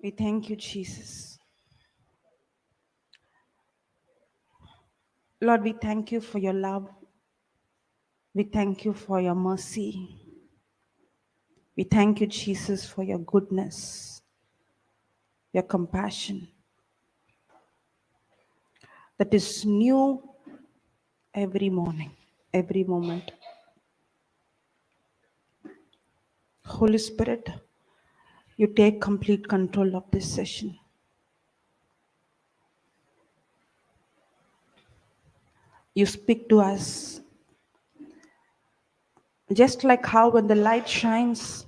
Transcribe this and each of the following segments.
We thank you, Jesus. Lord, we thank you for your love. We thank you for your mercy. We thank you, Jesus, for your goodness, your compassion that is new every morning, every moment. Holy Spirit, you take complete control of this session. You speak to us just like how when the light shines,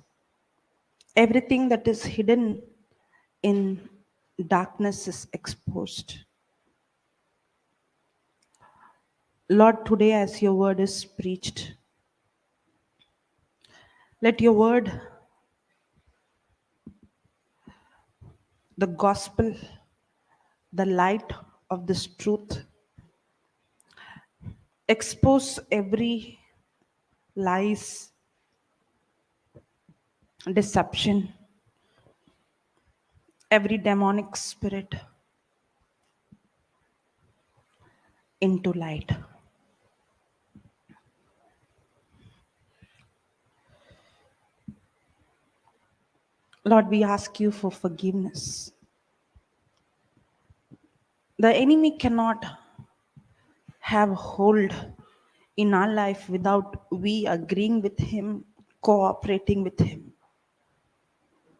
everything that is hidden in darkness is exposed. Lord, today as your word is preached, let your word, the gospel, the light of this truth, expose every lies, deception, every demonic spirit into light. Lord, we ask you for forgiveness. The enemy cannot have hold in our life without we agreeing with him, cooperating with him.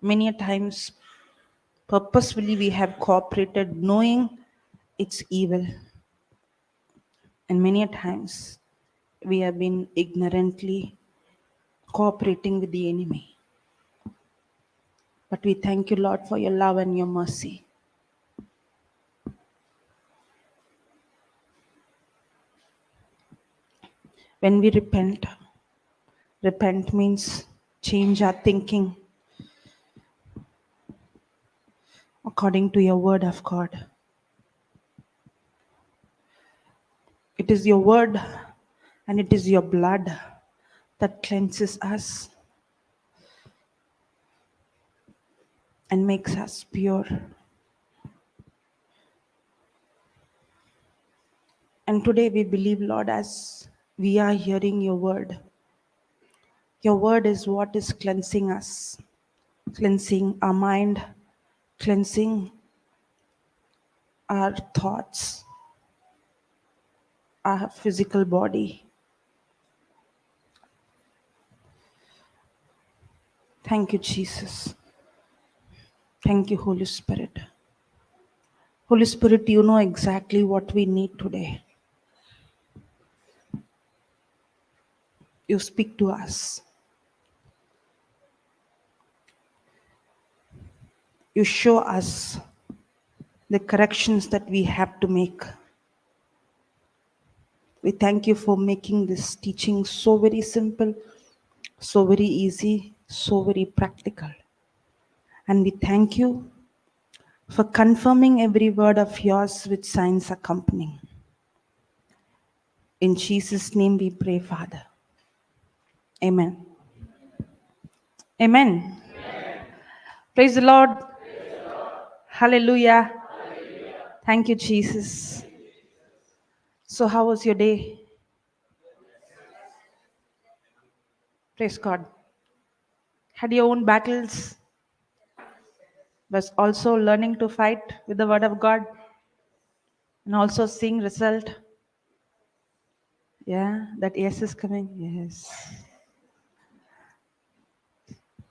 Many a times, purposefully, we have cooperated knowing it's evil. And many a times, we have been ignorantly cooperating with the enemy. But we thank you, Lord, for your love and your mercy. When we repent means change our thinking according to your word of God. It is your word and it is your blood that cleanses us and makes us pure. And today we believe, Lord, as we are hearing your word is what is cleansing us, cleansing our mind, cleansing our thoughts, our physical body. Thank you, Jesus. Thank you, Holy Spirit. Holy Spirit, you know exactly what we need today. You speak to us. You show us the corrections that we have to make. We thank you for making this teaching so very simple, so very easy, so very practical. And we thank you for confirming every word of yours with signs accompanying. In Jesus' name we pray, Father. Amen. Amen. Praise the Lord. Hallelujah. Thank you, Jesus. So, how was your day? Praise God. Had your own battles, but also learning to fight with the Word of God and also seeing result. Yeah, that yes is coming. Yes.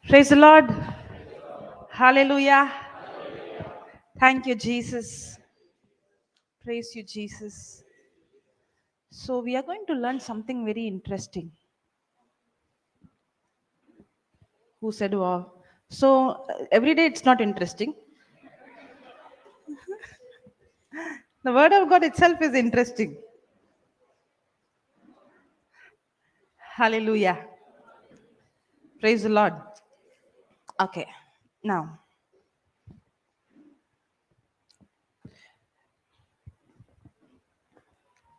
Praise the Lord. Hallelujah. Thank you, Jesus. Praise you, Jesus. So, we are going to learn something very interesting. Who said, wow? So, every day it's not interesting. The Word of God itself is interesting. Hallelujah. Praise the Lord. Okay. Now,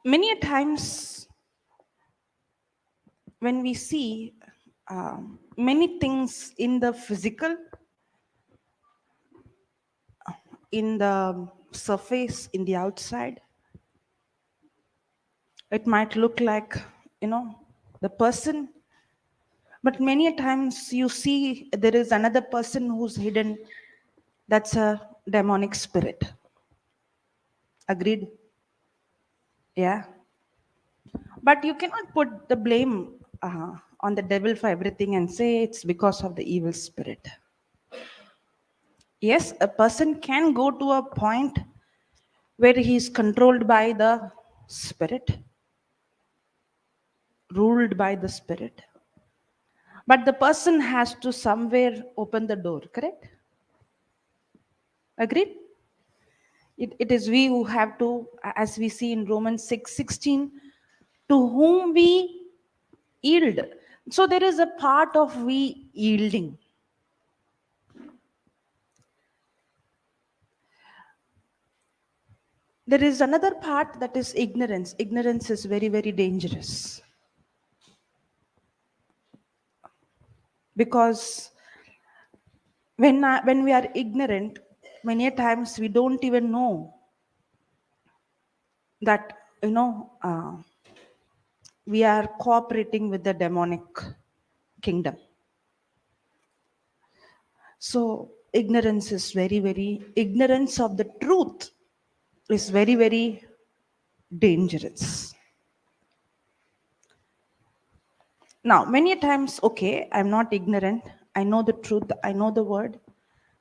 many a times when we see many things in the physical, in the surface, in the outside, it might look like, the person, but many a times you see there is another person who's hidden. That's a demonic spirit. Agreed? Yeah. But you cannot put the blame on the devil for everything and say it's because of the evil spirit. Yes, a person can go to a point where he is controlled by the spirit, ruled by the spirit. But the person has to somewhere open the door, correct? Agreed? It is we who have to, as we see in Romans 6:16, to whom we yield. So there is a part of we yielding. There is another part that is ignorance. Ignorance is very, very dangerous because when we are ignorant, many times we don't even know that we are cooperating with the demonic kingdom. So ignorance is very, very, ignorance of the truth is very, very dangerous. Now, many times, okay, I'm not ignorant. I know the truth. I know the word.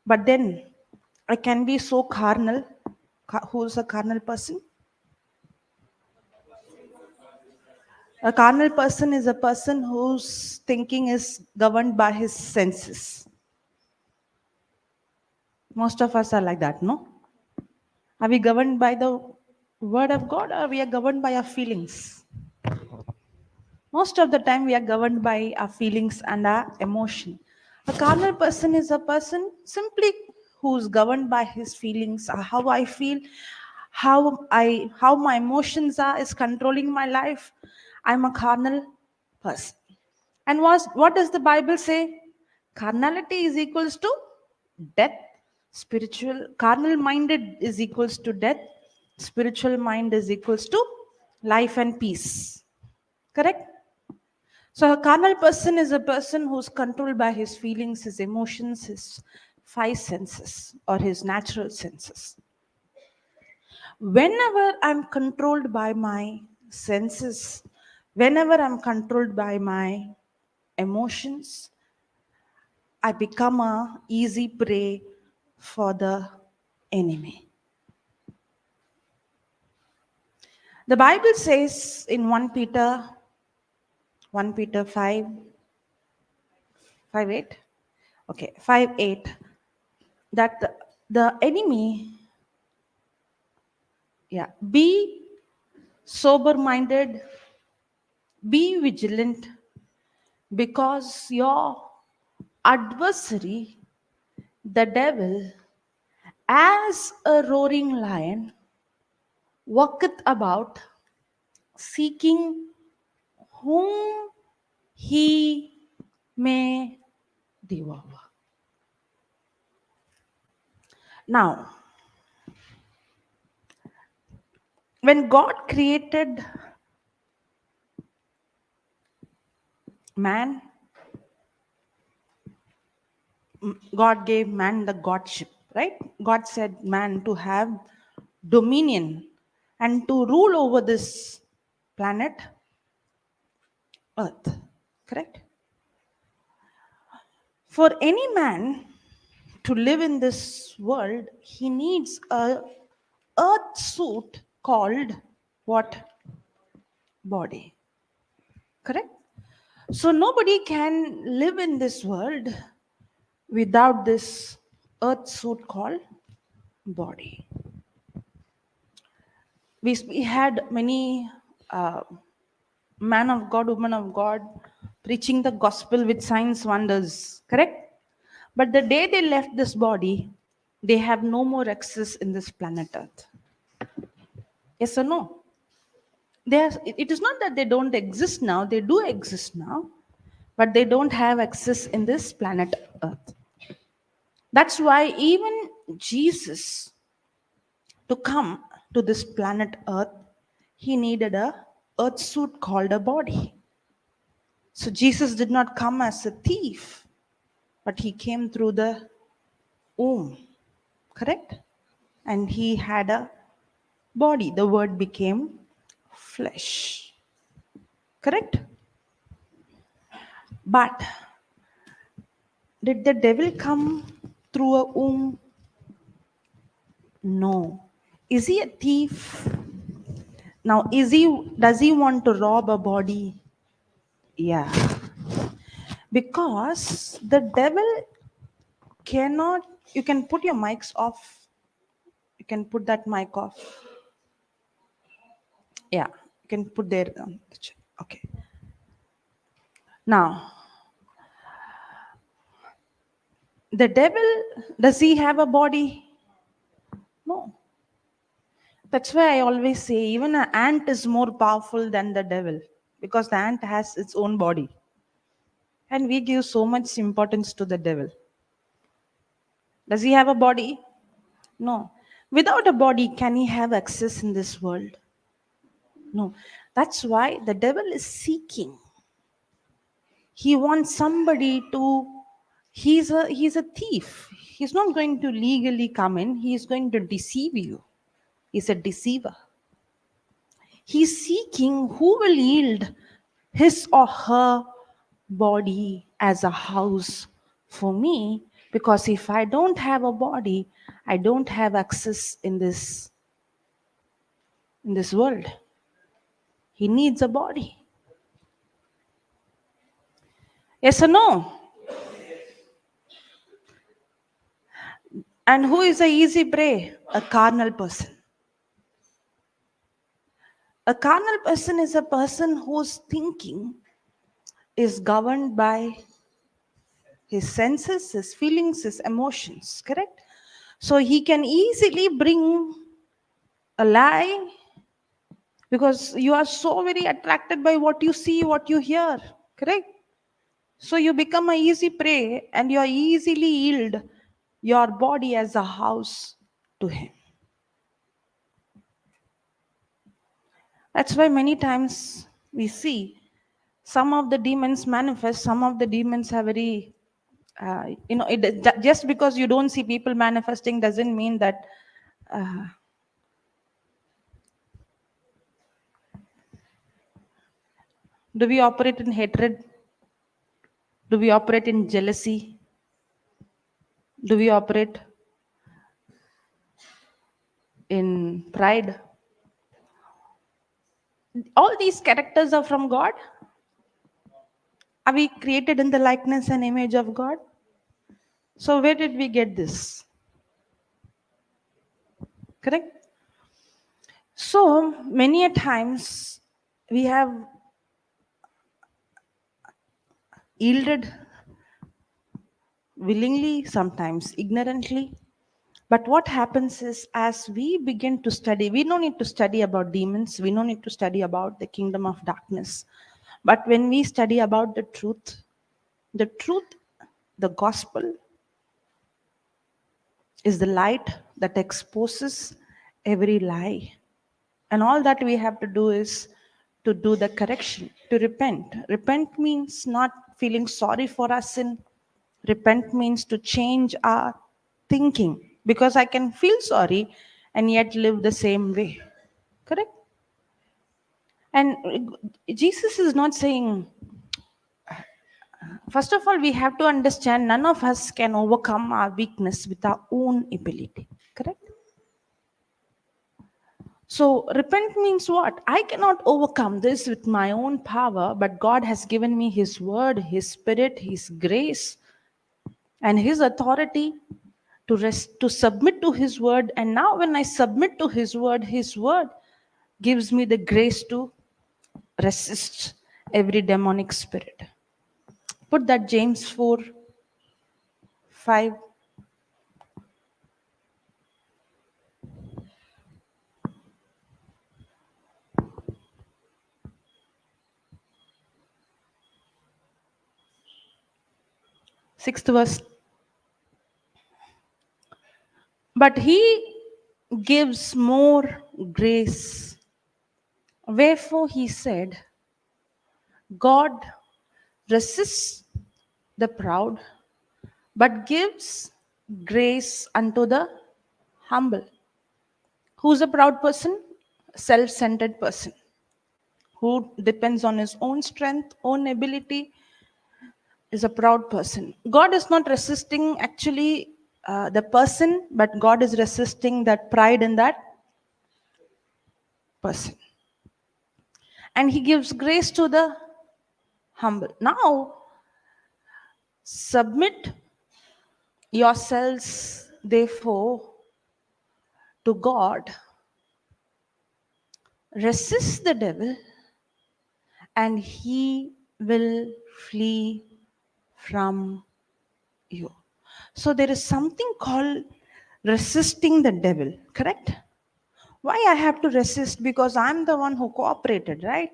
But then I can be so carnal. Who's a carnal person? A carnal person is a person whose thinking is governed by his senses. Most of us are like that, no? Are we governed by the word of God or we are governed by our feelings? Most of the time, we are governed by our feelings and our emotion. A carnal person is a person simply who's governed by his feelings, how I feel, how my emotions are is controlling my life. I'm a carnal person. And what does the Bible say? Carnality is equals to death. Spiritual carnal minded is equals to death. Spiritual mind is equals to life and peace. Correct? So a carnal person is a person who's controlled by his feelings, his emotions, his five senses or his natural senses. Whenever I'm controlled by my senses, whenever I'm controlled by my emotions, I become a easy prey for the enemy. The Bible says in 1 Peter 5, 5 8, okay, 5 8, that the enemy, yeah, be sober minded, be vigilant, because your adversary, the devil, as a roaring lion, walketh about, seeking whom he may devour. Now, when God created man, God gave man the godship, right? God said man to have dominion and to rule over this planet Earth, correct? For any man to live in this world, he needs a earth suit called what? Body, correct? So nobody can live in this world without this earth suit called body. We had many man of God, woman of God preaching the gospel with signs, wonders, correct? But the day they left this body, they have no more access in this planet Earth. Yes or no? It is not that they don't exist now, they do exist now, but they don't have access in this planet Earth. That's why even Jesus To come to this planet Earth, he needed a earth suit called a body. So Jesus did not come as a thief, but he came through the womb, correct? And he had a body. The word became flesh, correct? But did the devil come through a womb? No. Is he a thief? Now, does he want to rob a body? Yeah. Because the devil cannot, you can put your mics off. You can put that mic off. Yeah. You can put there. Okay. Now, the devil, does he have a body? No. That's why I always say even an ant is more powerful than the devil because the ant has its own body. And we give so much importance to the devil. Does he have a body? No. Without a body, can he have access in this world? No. That's why the devil is seeking. He wants somebody to, he's a thief. He's not going to legally come in, he's going to deceive you. He's a deceiver. He's seeking who will yield his or her body as a house for me, because if I don't have a body, I don't have access in this world. He needs a body. Yes or no? And who is a easy prey? A carnal person. A carnal person is a person whose thinking is governed by his senses, his feelings, his emotions, correct? So he can easily bring a lie because you are so very attracted by what you see, what you hear, correct? So you become a easy prey and you are easily yield your body as a house to him. That's why many times we see some of the demons manifest, some of the demons are very, just because you don't see people manifesting doesn't mean that. Do we operate in hatred? Do we operate in jealousy? Do we operate in pride? All these characters are from God. Are we created in the likeness and image of God? So where did we get this? Correct? So many a times we have yielded willingly, sometimes ignorantly. But what happens is as we begin to study, we don't need to study about demons, we don't need to study about the kingdom of darkness. But when we study about the truth, the gospel is the light that exposes every lie. And all that we have to do is to do the correction, to repent. Repent means not feeling sorry for our sin. Repent means to change our thinking, because I can feel sorry and yet live the same way. Correct? And Jesus is not saying, first of all, we have to understand none of us can overcome our weakness with our own ability. Correct? So, repent means what? I cannot overcome this with my own power, but God has given me His word, His spirit, His grace, and His authority to submit to His word. And now, when I submit to His word gives me the grace to resist every demonic spirit. Put that James 4:5. Sixth verse. But he gives more grace. Wherefore he said, God resists the proud, but gives grace unto the humble. Who's a proud person? Self centered person who depends on his own strength, own ability, is a proud person. God is not resisting actually the person, but God is resisting that pride in that person. And he gives grace to the humble. Now, submit yourselves, therefore, to God. Resist the devil, and he will flee from you. So, there is something called resisting the devil, correct? Why I have to resist? Because I'm the one who cooperated, right?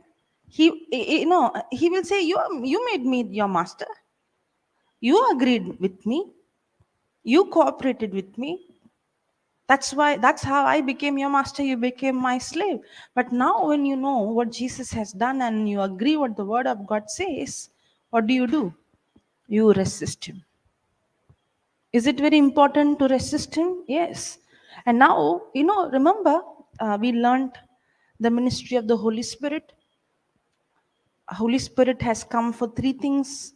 He will say, you made me your master. You agreed with me. You cooperated with me. That's how I became your master. You became my slave. But now when you know what Jesus has done and you agree what the word of God says, what do? You resist him. Is it very important to resist him? Yes. And now, remember, we learned the ministry of the Holy Spirit. Holy Spirit has come for three things.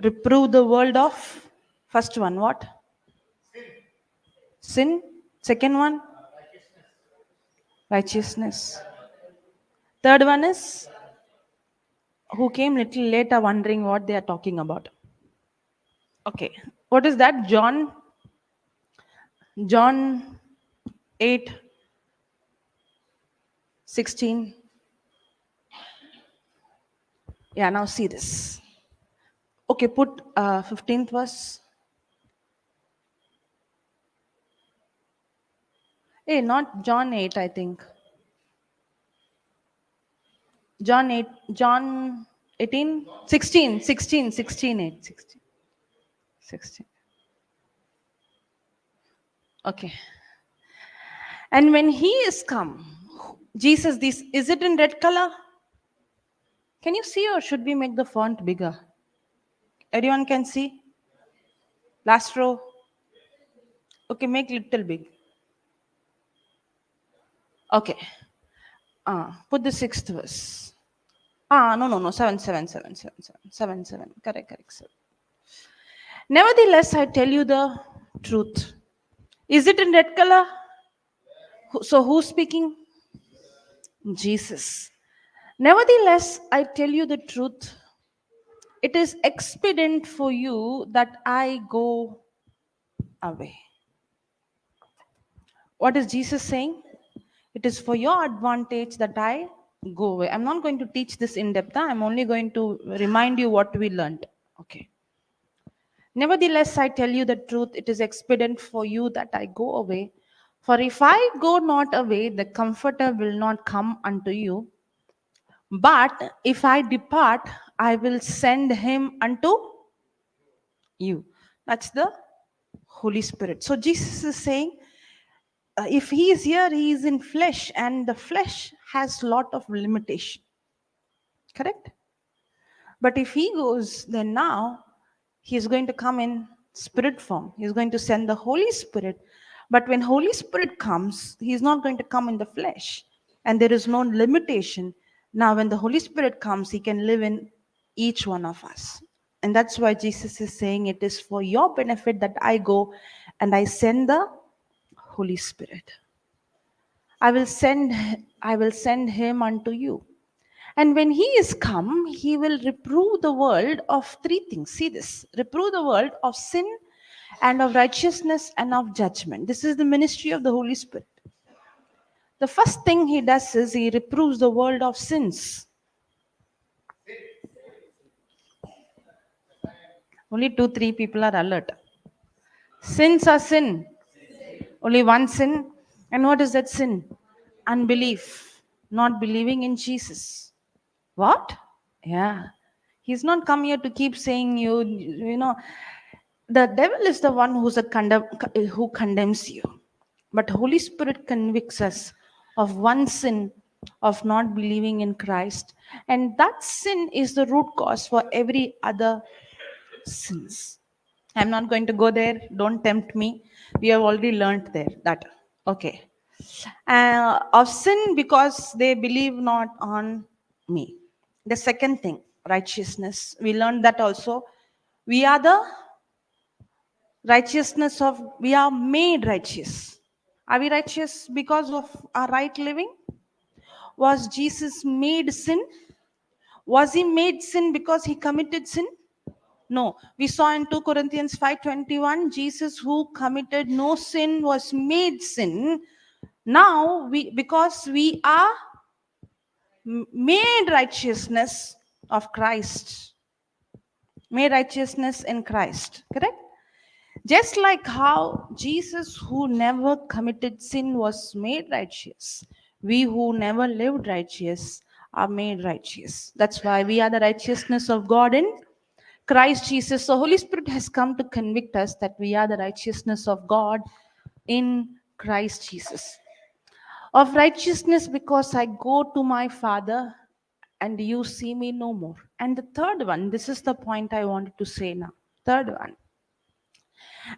Reprove the world of, first one, what? Sin. Second one, righteousness. Third one is, who came little later wondering what they are talking about. Okay. What is that? John 8:16. Yeah, now see this. Okay, put 15th verse. Hey, not John 8, I think. John 8, John 18, 16, 16, 16, 8, 16, 16. Okay. And when he is come, Jesus, this, is it in red color? Can you see, or should we make the font bigger? Everyone can see? Last row? Okay, make little big. Okay. Put the sixth verse. No. 7, 7, 7, 7, 7, 7, 7. Correct. 7. Nevertheless, I tell you the truth. Is it in red color? So who's speaking? Jesus. Nevertheless, I tell you the truth. It is expedient for you that I go away. What is Jesus saying? It is for your advantage that I go away. I'm not going to teach this in depth. I'm only going to remind you what we learned. Okay. Nevertheless, I tell you the truth. It is expedient for you that I go away. For if I go not away, the Comforter will not come unto you. But if I depart, I will send him unto you. That's the Holy Spirit. So Jesus is saying, if he is here, he is in flesh, and the flesh has lot of limitation. Correct? But if he goes, then now he is going to come in spirit form. He is going to send the Holy Spirit. But when Holy Spirit comes, he is not going to come in the flesh. And there is no limitation. Now, when the Holy Spirit comes, he can live in each one of us. And that's why Jesus is saying, it is for your benefit that I go and I send the Holy Spirit. I will send him unto you. And when he is come, he will reprove the world of three things. See this. Reprove the world of sin and of righteousness and of judgment. This is the ministry of the Holy Spirit. The first thing he does is he reproves the world of sins. Only 2-3 people are alert. Sins are sin. Only one sin. And what is that sin? Unbelief. Not believing in Jesus. What? Yeah. He's not come here to keep saying you know, the devil is the one who condemns you. But Holy Spirit convicts us of one sin of not believing in Christ. And that sin is the root cause for every other sins. I'm not going to go there. Don't tempt me. We have already learnt there that. Okay. Of sin because they believe not on me. The second thing, righteousness. We learned that also. We are the righteousness of, we are made righteous. Are we righteous because of our right living? Was Jesus made sin? Was he made sin because he committed sin? No. We saw in 2 Corinthians 5:21, Jesus who committed no sin was made sin. Now, because we are made righteousness of Christ, made righteousness in Christ, correct? Just like how Jesus, who never committed sin, was made righteous, we who never lived righteous are made righteous. That's why we are the righteousness of God in Christ Jesus. The Holy Spirit has come to convict us that we are the righteousness of God in Christ Jesus. Of righteousness because I go to my Father and you see me no more. And the third one, this is the point I wanted to say now. Third one,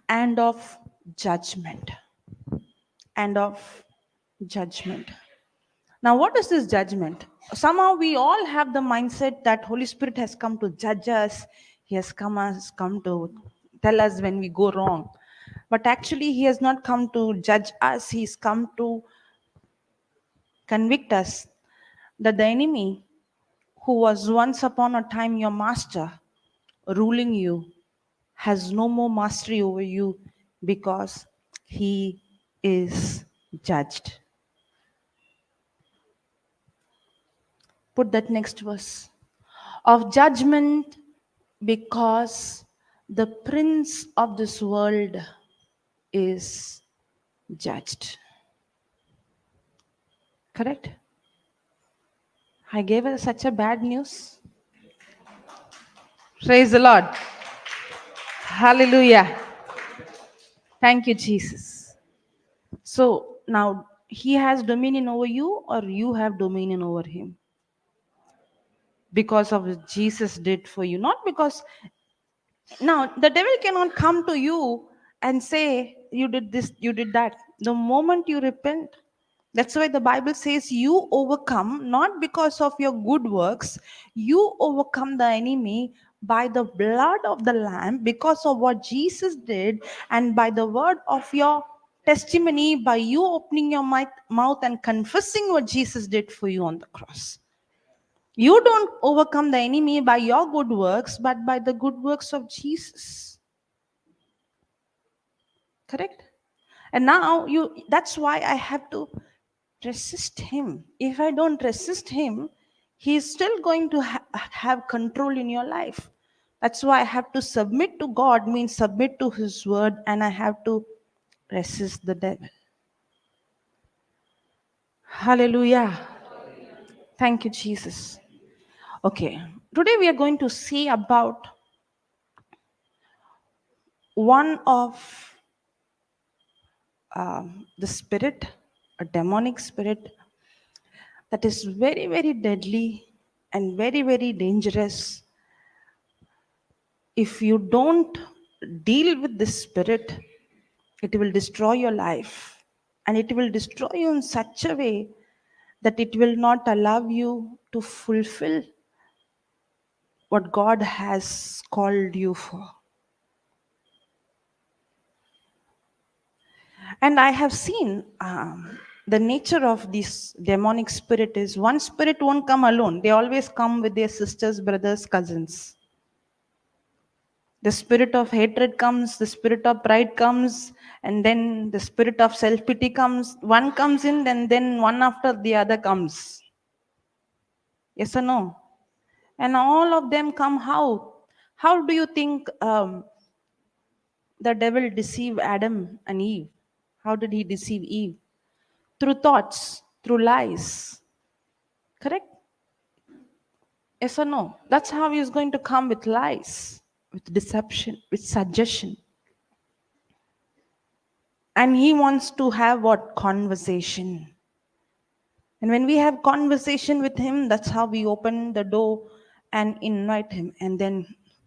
and of judgment. And of judgment. Now, what is this judgment? Somehow we all have the mindset that Holy Spirit has come to judge us. He has come to tell us when we go wrong. But actually, He has not come to judge us. He's come to convict us that the enemy, who was once upon a time your master, ruling you, has no more mastery over you because he is judged. Put that next verse. Of judgment because the prince of this world is judged. Correct? I gave her such a bad news. Praise the Lord. Hallelujah. Thank you, Jesus. So now he has dominion over you, or you have dominion over him because of what Jesus did for you. Not because now the devil cannot come to you and say, you did this, you did that. The moment you repent, that's why the Bible says you overcome not because of your good works, you overcome the enemy by the blood of the Lamb, because of what Jesus did, and by the word of your testimony, by you opening your mouth and confessing what Jesus did for you on the cross. You don't overcome the enemy by your good works, but by the good works of Jesus. Correct? And now that's why I have to resist him. If I don't resist him, he's still going to have control in your life. That's why I have to submit to God, means submit to his word, and I have to resist the devil. Hallelujah. Thank you, Jesus. Okay. Today we are going to see about one of the spirit, a demonic spirit that is very, very deadly and very, very dangerous. If you don't deal with this spirit, it will destroy your life, and it will destroy you in such a way that it will not allow you to fulfill what God has called you for. And I have seen the nature of this demonic spirit is one spirit won't come alone. They always come with their sisters, brothers, cousins. The spirit of hatred comes, the spirit of pride comes, and then the spirit of self-pity comes. One comes in, and then one after the other comes. Yes or no? And all of them come how? How do you think the devil deceived Adam and Eve? How did he deceive Eve? Through thoughts, through lies. Correct? Yes or no? That's how he is going to come, with lies, with deception, with suggestion. And he wants to have what? Conversation. And when we have conversation with him, that's how we open the door and invite him. And then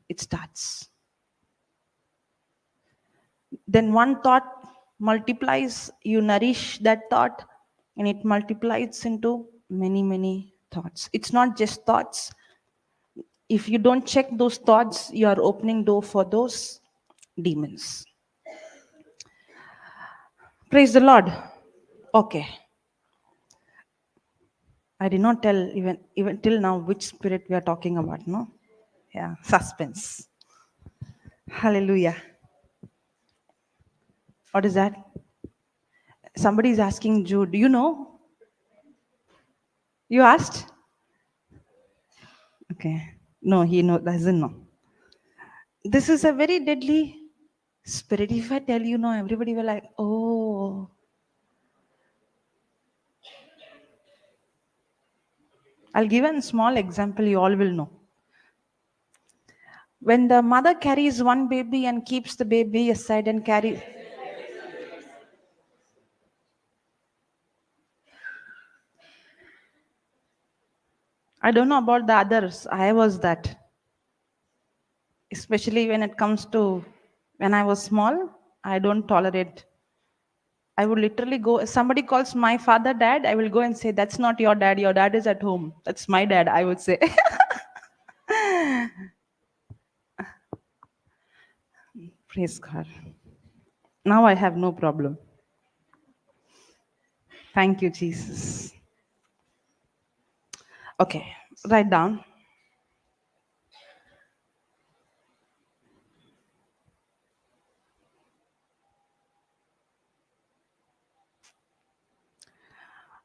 it starts. Then one thought multiplies, you nourish that thought, and it multiplies into many, many thoughts. It's not just thoughts. If you don't check those thoughts, you are opening door for those demons. Praise the Lord. Okay. I did not tell even till now which spirit we are talking about, no? Yeah, suspense. Hallelujah. What is that? Somebody is asking Jude, do you know? You asked? Okay. No, he doesn't know. This is a very deadly spirit. If I tell you no, everybody will like, oh. I'll give a small example, you all will know. When the mother carries one baby and keeps the baby aside and carry. I don't know about the others. I was that. Especially when it comes to when I was small, I don't tolerate. I would literally go, if somebody calls my father dad, I will go and say, that's not your dad is at home. That's my dad, I would say. Praise God. Now I have no problem. Thank you, Jesus. Okay, write down.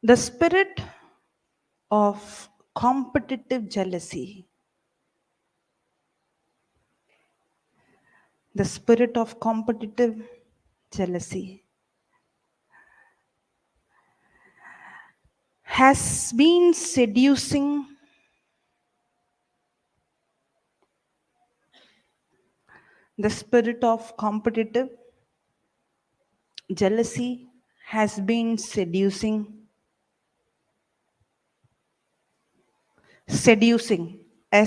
The spirit of competitive jealousy. The spirit of competitive jealousy has been seducing the spirit of competitive jealousy has been seducing Seducing. Where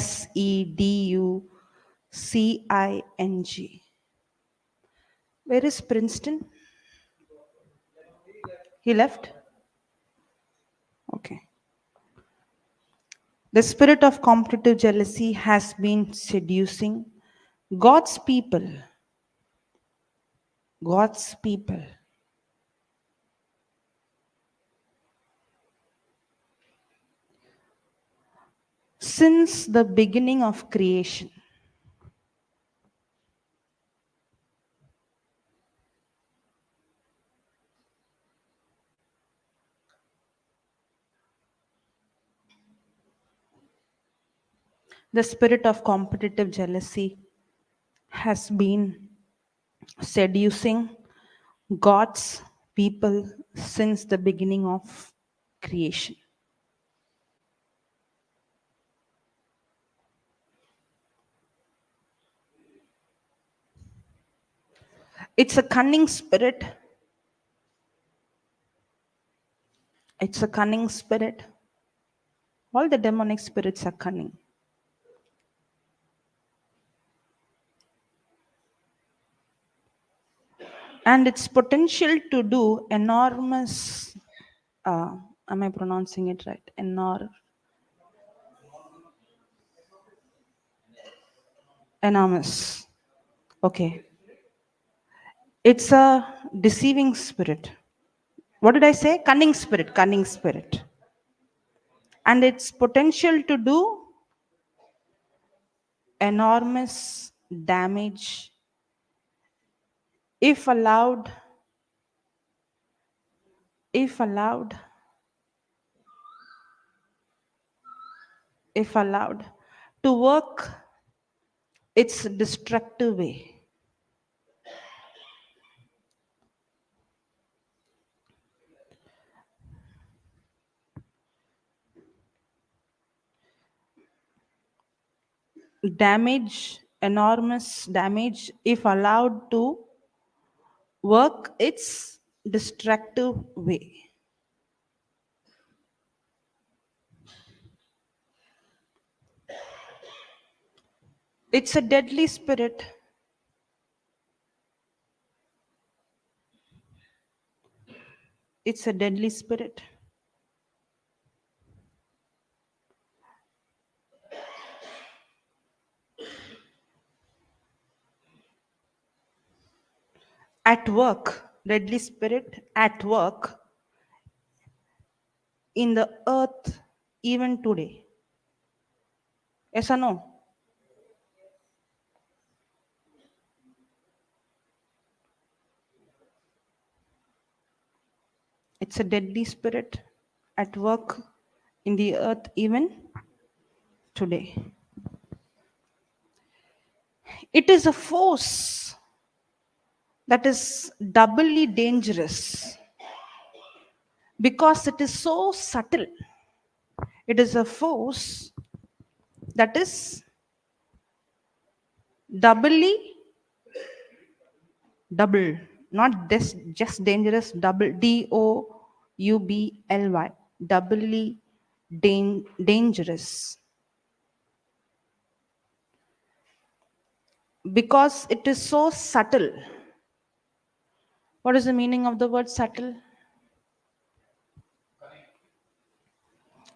is Princeton? He left? Okay. The spirit of competitive jealousy has been seducing God's people. God's people. Since the beginning of creation. The spirit of competitive jealousy has been seducing God's people since the beginning of creation. It's a cunning spirit. It's a cunning spirit. All the demonic spirits are cunning. And its potential to do enormous, am I pronouncing it right? Enormous. Okay. It's a deceiving spirit. What did I say? Cunning spirit, cunning spirit. And its potential to do enormous damage if allowed, if allowed, if allowed to work its destructive way. Damage, enormous damage, if allowed to work its destructive way. It's a deadly spirit. It's a deadly spirit. At work, deadly spirit at work in the earth even today. Yes or no? It's a deadly spirit at work in the earth even today. It is a force that is doubly dangerous because it is so subtle. It is a force that is doubly, double, not just dangerous, double, DOUBLY, doubly dangerous because it is so subtle. What is the meaning of the word subtle?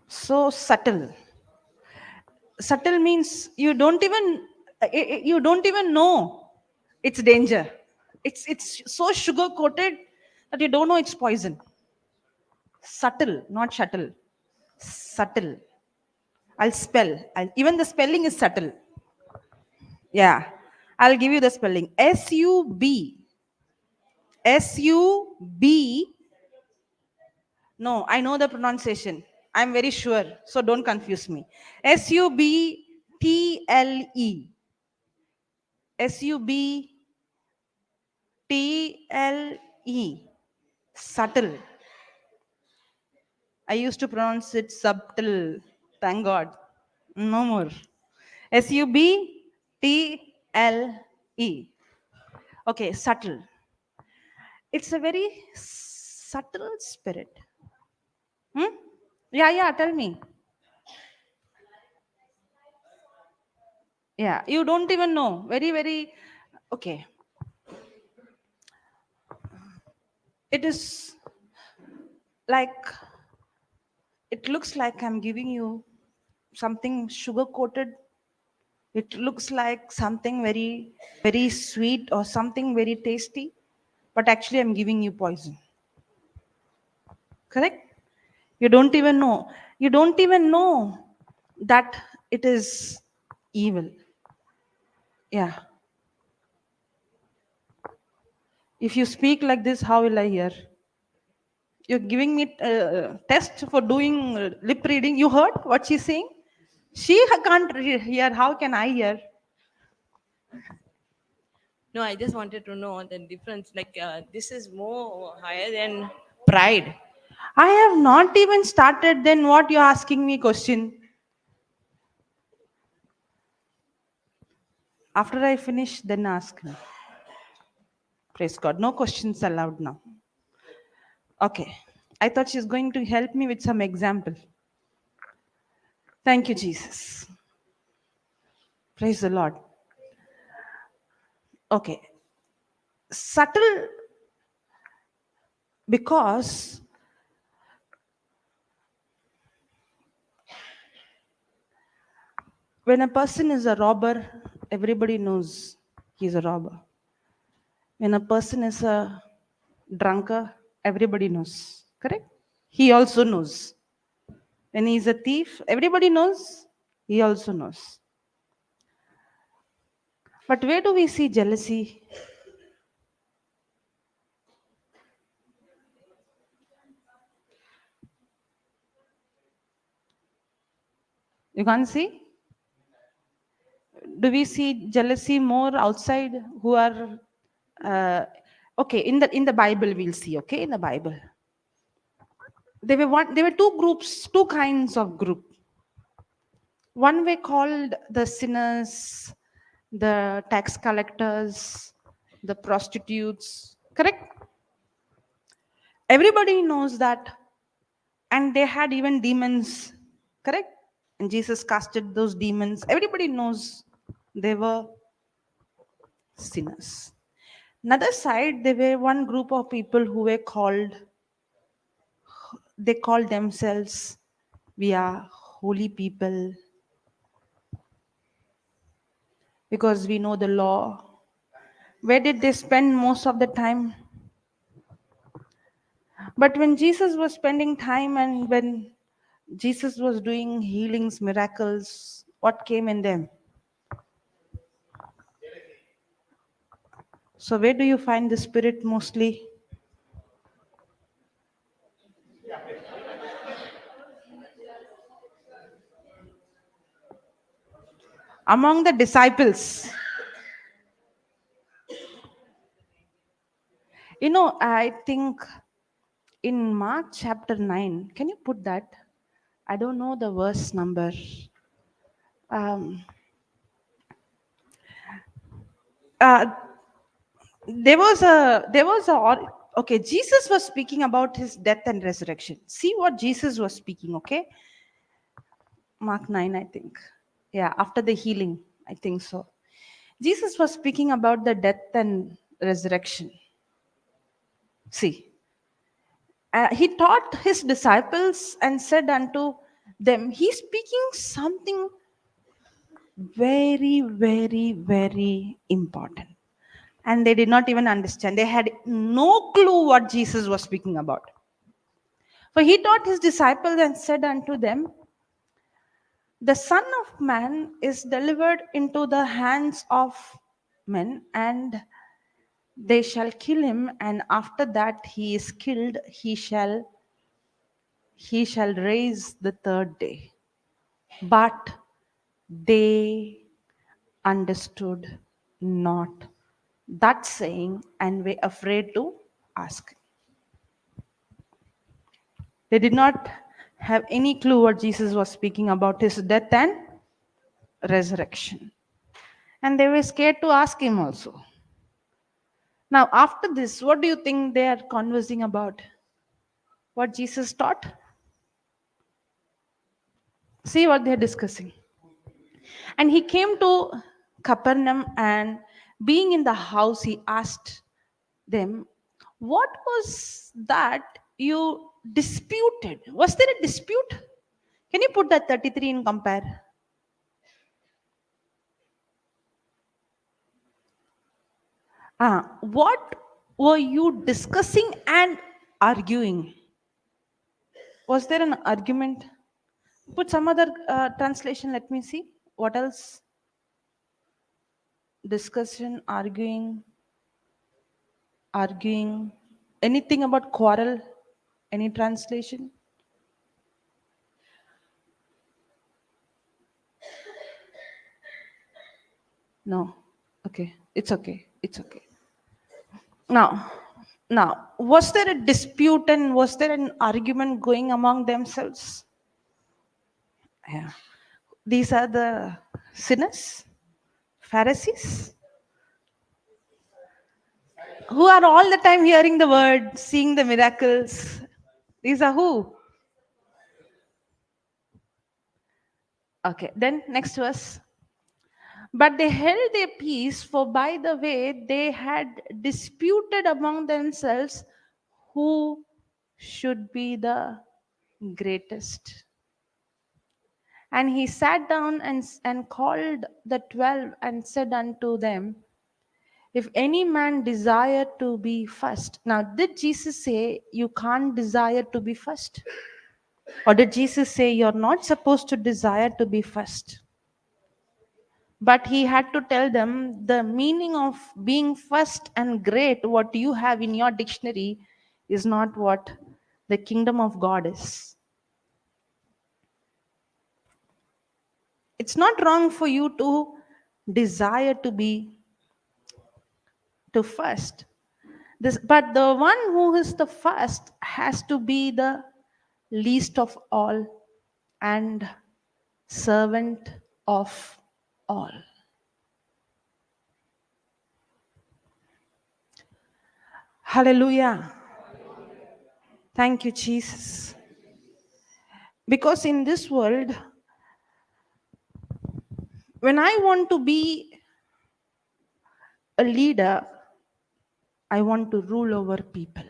So subtle. Subtle means you don't even know it's danger. It's so sugar coated that you don't know it's poison. Subtle, not shuttle. Subtle. I'll spell. Even the spelling is subtle. Yeah. I'll give you the spelling. SUB. No, I know the pronunciation. I'm very sure. So don't confuse me. SUBTLE. SUBTLE. Subtle. I used to pronounce it subtle. Thank God. No more. SUBTLE. Okay, subtle. It's a very subtle spirit. Hmm? Yeah, tell me. Yeah, you don't even know. Very, very. Okay. It is like, it looks like I'm giving you something sugar coated. It looks like something very, very sweet or something very tasty, but actually I'm giving you poison. Correct? You don't even know. You don't even know that it is evil. Yeah. If you speak like this, how will I hear? You're giving me a test for doing lip reading. You heard what she's saying? She can't hear. How can I hear? No, I just wanted to know the difference. Like, this is more higher than pride. I have not even started. Then what you're asking me question? After I finish, then ask me. Praise God. No questions allowed now. Okay. I thought she's going to help me with some example. Thank you, Jesus. Praise the Lord. Okay. Subtle because when a person is a robber, everybody knows he's a robber. When a person is a drunkard, everybody knows. Correct? He also knows. When he's a thief, everybody knows. He also knows. But where do we see jealousy? You can't see? Do we see jealousy more outside who are okay, in the Bible we'll see, okay, in the Bible. There were two groups, two kinds of group. One way called the sinners, the tax collectors, the prostitutes, Correct? Everybody knows that. And they had even demons. Correct? And Jesus casted those demons. Everybody knows they were sinners. Another side, there were one group of people who were called, they called themselves, we are holy people because we know the law. Where did they spend most of the time? But when Jesus was spending time and when Jesus was doing healings, miracles, what came in them? So, where do you find the Spirit mostly? Among the disciples. I think in Mark chapter 9, can you put that? I don't know the verse number. Um, uh, okay, Jesus was speaking about his death and resurrection. See what Jesus was speaking, okay? Mark 9, I think. Yeah, after the healing, I think so. Jesus was speaking about the death and resurrection. See, he taught his disciples and said unto them, he's speaking something very, very, very important. And they did not even understand. They had no clue what Jesus was speaking about. For he taught his disciples and said unto them, the Son of Man is delivered into the hands of men, and they shall kill him, and after that he is killed, he shall raise the third day. But they understood not that saying and were afraid to ask. They did not have any clue what Jesus was speaking about his death and resurrection. And they were scared to ask him also. Now, after this, what do you think they are conversing about? What Jesus taught? See what they are discussing. And he came to Capernaum, and being in the house, he asked them, what was that you disputed? Was there a dispute? Can you put that 33 in compare? What were you discussing and arguing? Was there an argument? Put some other translation, let me see. What else? Discussion, arguing. Anything about quarrel? Any translation? No. Okay. It's okay. It's okay. Now, was there a dispute and was there an argument going among themselves? Yeah. These are the sinners, Pharisees, who are all the time hearing the word, seeing the miracles. These are who? Okay, then next verse. But they held their peace, for by the way they had disputed among themselves who should be the greatest. And he sat down and called the 12 and said unto them, if any man desire to be first. Now, did Jesus say you can't desire to be first? Or did Jesus say you're not supposed to desire to be first? But he had to tell them the meaning of being first and great, what you have in your dictionary, is not what the kingdom of God is. It's not wrong for you to desire to be to first. But the one who is the first has to be the least of all and servant of all. Hallelujah. Thank you, Jesus. Because in this world, when I want to be a leader, I want to rule over people.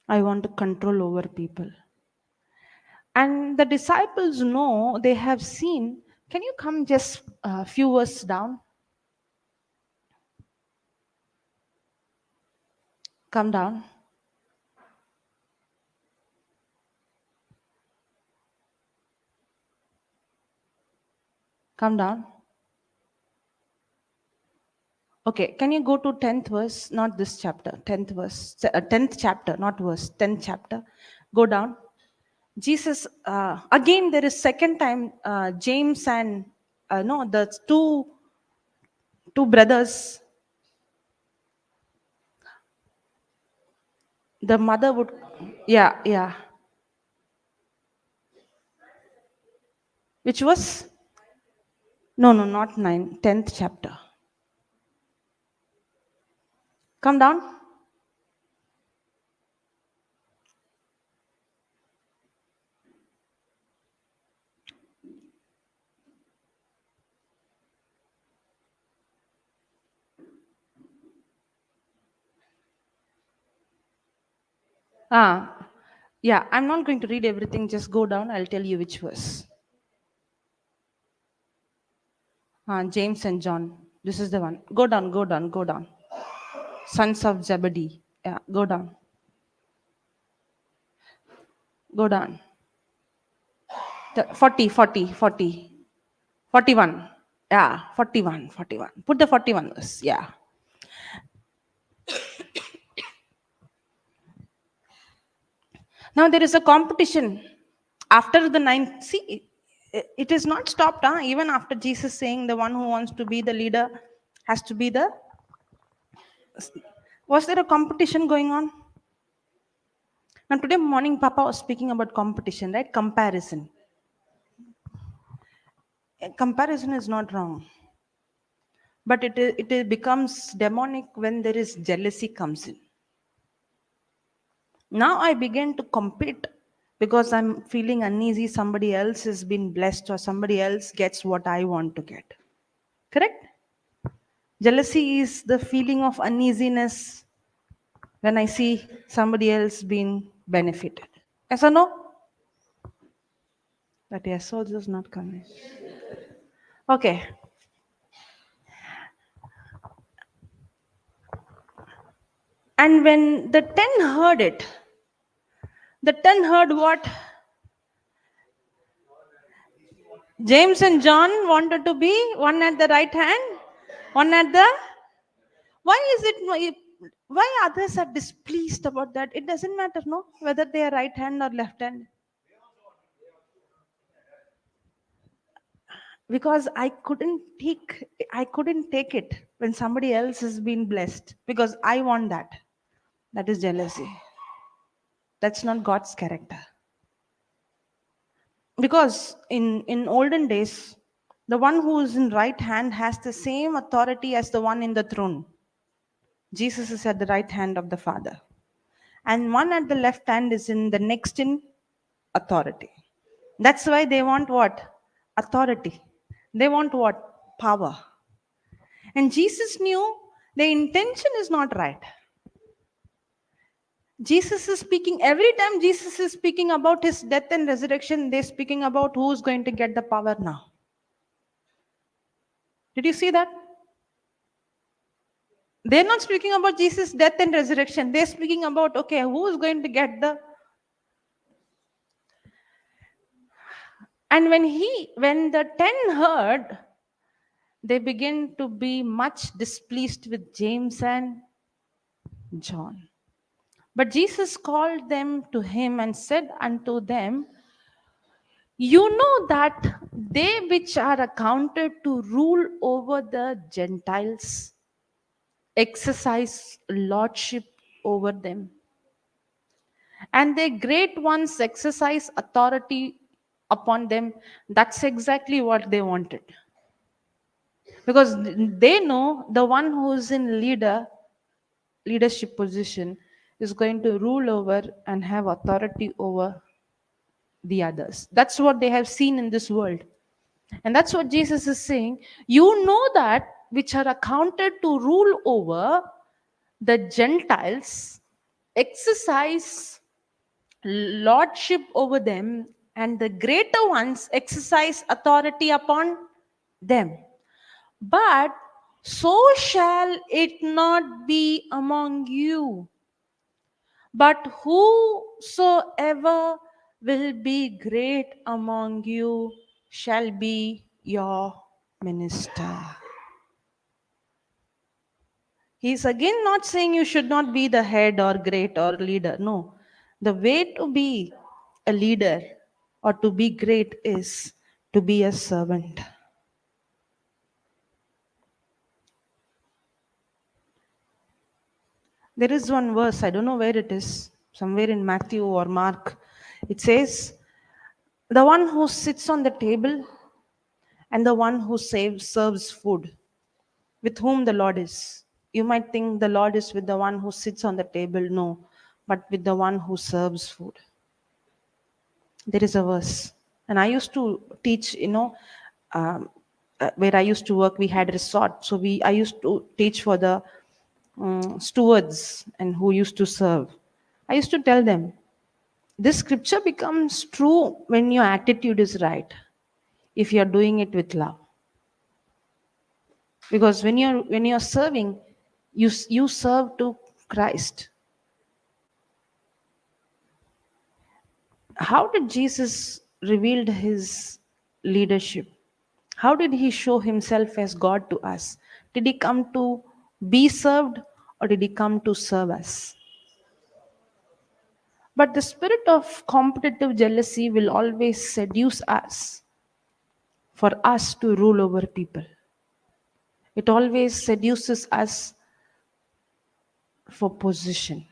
I want to control over people. And the disciples know, they have seen. Can you come just a few verses down? Come down. Come down. Okay, can you go to 10th verse? Not this chapter, 10th verse. 10th chapter, not verse, 10th chapter. Go down. Jesus, again, there is second time, James and, no, the two brothers, the mother would, yeah, yeah. Which was, no, no, not 9, 10th chapter. Come down. Ah, yeah, I'm not going to read everything, just go down, I'll tell you which verse. James and John. This is the one. Go down, go down, go down. Sons of Zebedee. Yeah, go down. Go down. 40, 40, 40. 41. Yeah, 41, 41. Put the 41 verse. Yeah. Now there is a competition. After the ninth, see, it is not stopped. Huh? Even after Jesus saying the one who wants to be the leader has to be the. Was there a competition going on? Now today morning, Papa was speaking about competition, right? Comparison. Comparison is not wrong, but it becomes demonic when there is jealousy comes in. Now I begin to compete because I'm feeling uneasy. Somebody else has been blessed or somebody else gets what I want to get. Correct? Jealousy is the feeling of uneasiness when I see somebody else being benefited. Yes or no? But yes, so just not coming. Okay. And when the 10 heard it, the 10 heard what? James and John wanted to be one at the right hand, one at the. Why is it? Why others are displeased about that? It doesn't matter, no, whether they are right hand or left hand. Because I couldn't take it when somebody else has been blessed because I want that. That is jealousy. That's not God's character. Because in olden days, the one who is in right hand has the same authority as the one in the throne. Jesus is at the right hand of the Father. And one at the left hand is in the next in authority. That's why they want what? Authority. They want what? Power. And Jesus knew the intention is not right. Jesus is speaking, every time Jesus is speaking about his death and resurrection, they're speaking about who's going to get the power now. Did you see that? They're not speaking about Jesus' death and resurrection. They're speaking about, okay, who's going to get the. And when the 10 heard, they begin to be much displeased with James and John. But Jesus called them to him and said unto them, you know that they which are accounted to rule over the Gentiles exercise lordship over them, and the great ones exercise authority upon them. That's exactly what they wanted. Because they know the one who's in leader leadership position is going to rule over and have authority over the others. That's what they have seen in this world. And that's what Jesus is saying. You know that which are accounted to rule over the Gentiles exercise lordship over them, and the greater ones exercise authority upon them. But so shall it not be among you. But whosoever will be great among you shall be your minister. He's again not saying you should not be the head or great or leader. No. The way to be a leader or to be great is to be a servant. There is one verse, I don't know where it is, somewhere in Matthew or Mark. It says, the one who sits on the table and the one who serves food, with whom the Lord is. You might think the Lord is with the one who sits on the table. No, but with the one who serves food. There is a verse. And I used to teach, where I used to work, we had a resort. So I used to teach for the stewards and who used to serve. I used to tell them, this scripture becomes true when your attitude is right, if you're doing it with love. Because when you're serving, you serve to Christ. How did Jesus revealed his leadership? How did he show himself as God to us? Did he come to be served or did he come to serve us? But the spirit of competitive jealousy will always seduce us for us to rule over people. It always seduces us for position.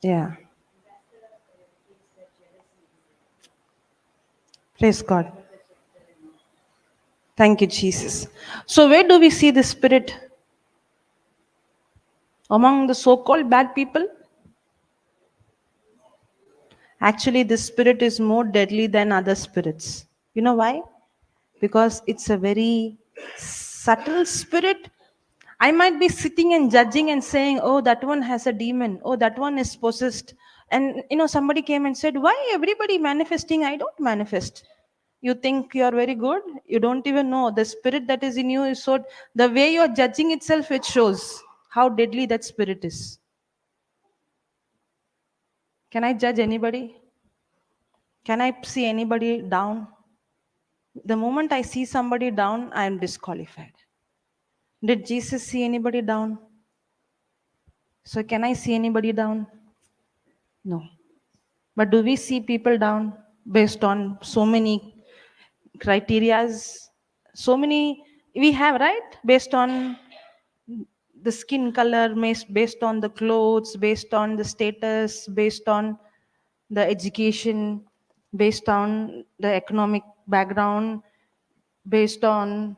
Yeah. Praise God. Thank you, Jesus. So, where do we see the spirit? Among the so called bad people? Actually, this spirit is more deadly than other spirits. You know why? Because it's a very subtle spirit. I might be sitting and judging and saying, oh, that one has a demon. Oh, that one is possessed. And somebody came and said, why everybody manifesting? I don't manifest. You think you are very good? You don't even know. The spirit that is in you is so, the way you're judging itself, it shows how deadly that spirit is. Can I judge anybody? Can I see anybody down? The moment I see somebody down, I am disqualified. Did Jesus see anybody down? So can I see anybody down? No. But do we see people down based on so many criterias? So many we have, right? Based on the skin color, based on the clothes, based on the status, based on the education, based on the economic background, based on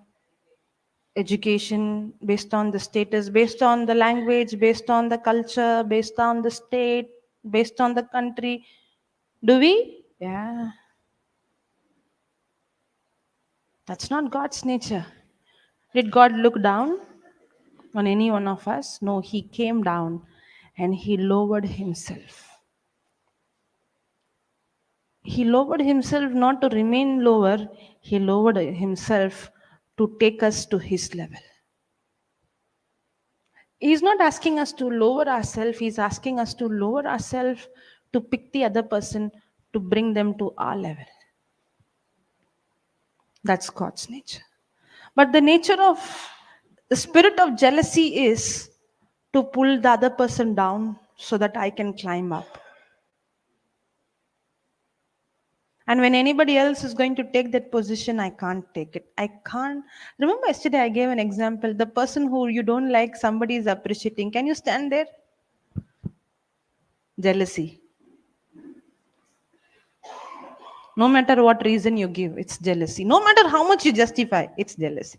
education, based on the status, based on the language, based on the culture, based on the state, based on the country. Do we? Yeah. That's not God's nature. Did God look down on any one of us? No, He came down and He lowered Himself. He lowered Himself not to remain lower, He lowered Himself to take us to His level. He's not asking us to lower ourselves, He's asking us to lower ourselves to pick the other person to bring them to our level. That's God's nature. But the nature of the spirit of jealousy is to pull the other person down so that I can climb up. And when anybody else is going to take that position, I can't take it. I can't. Remember yesterday I gave an example. The person who you don't like, somebody is appreciating. Can you stand there? Jealousy. No matter what reason you give, it's jealousy. No matter how much you justify, it's jealousy.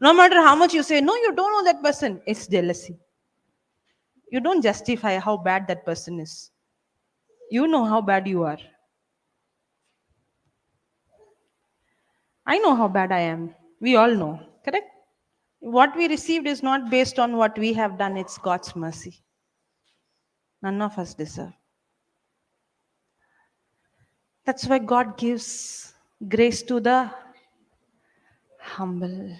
No matter how much you say, no, you don't know that person, it's jealousy. You don't justify how bad that person is. You know how bad you are. I know how bad I am. We all know, correct? What we received is not based on what we have done, it's God's mercy. None of us deserve. That's why God gives grace to the humble.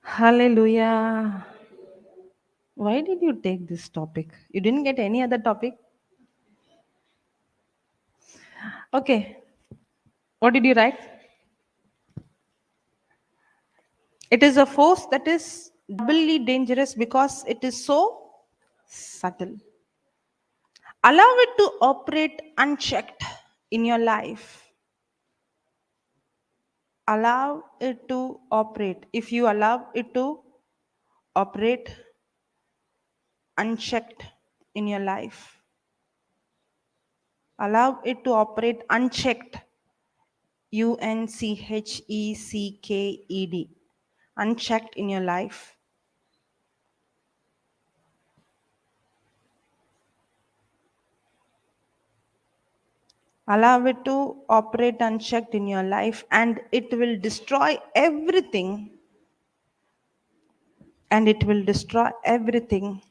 Hallelujah. Why did you take this topic? You didn't get any other topic? Okay. What did you write? It is a force that is doubly dangerous because it is so subtle. Allow it to operate unchecked in your life. Allow it to operate. If you allow it to operate unchecked in your life, allow it to operate unchecked. Unchecked. Unchecked in your life. Allow it to operate unchecked in your life, and it will destroy everything. And it will destroy everything.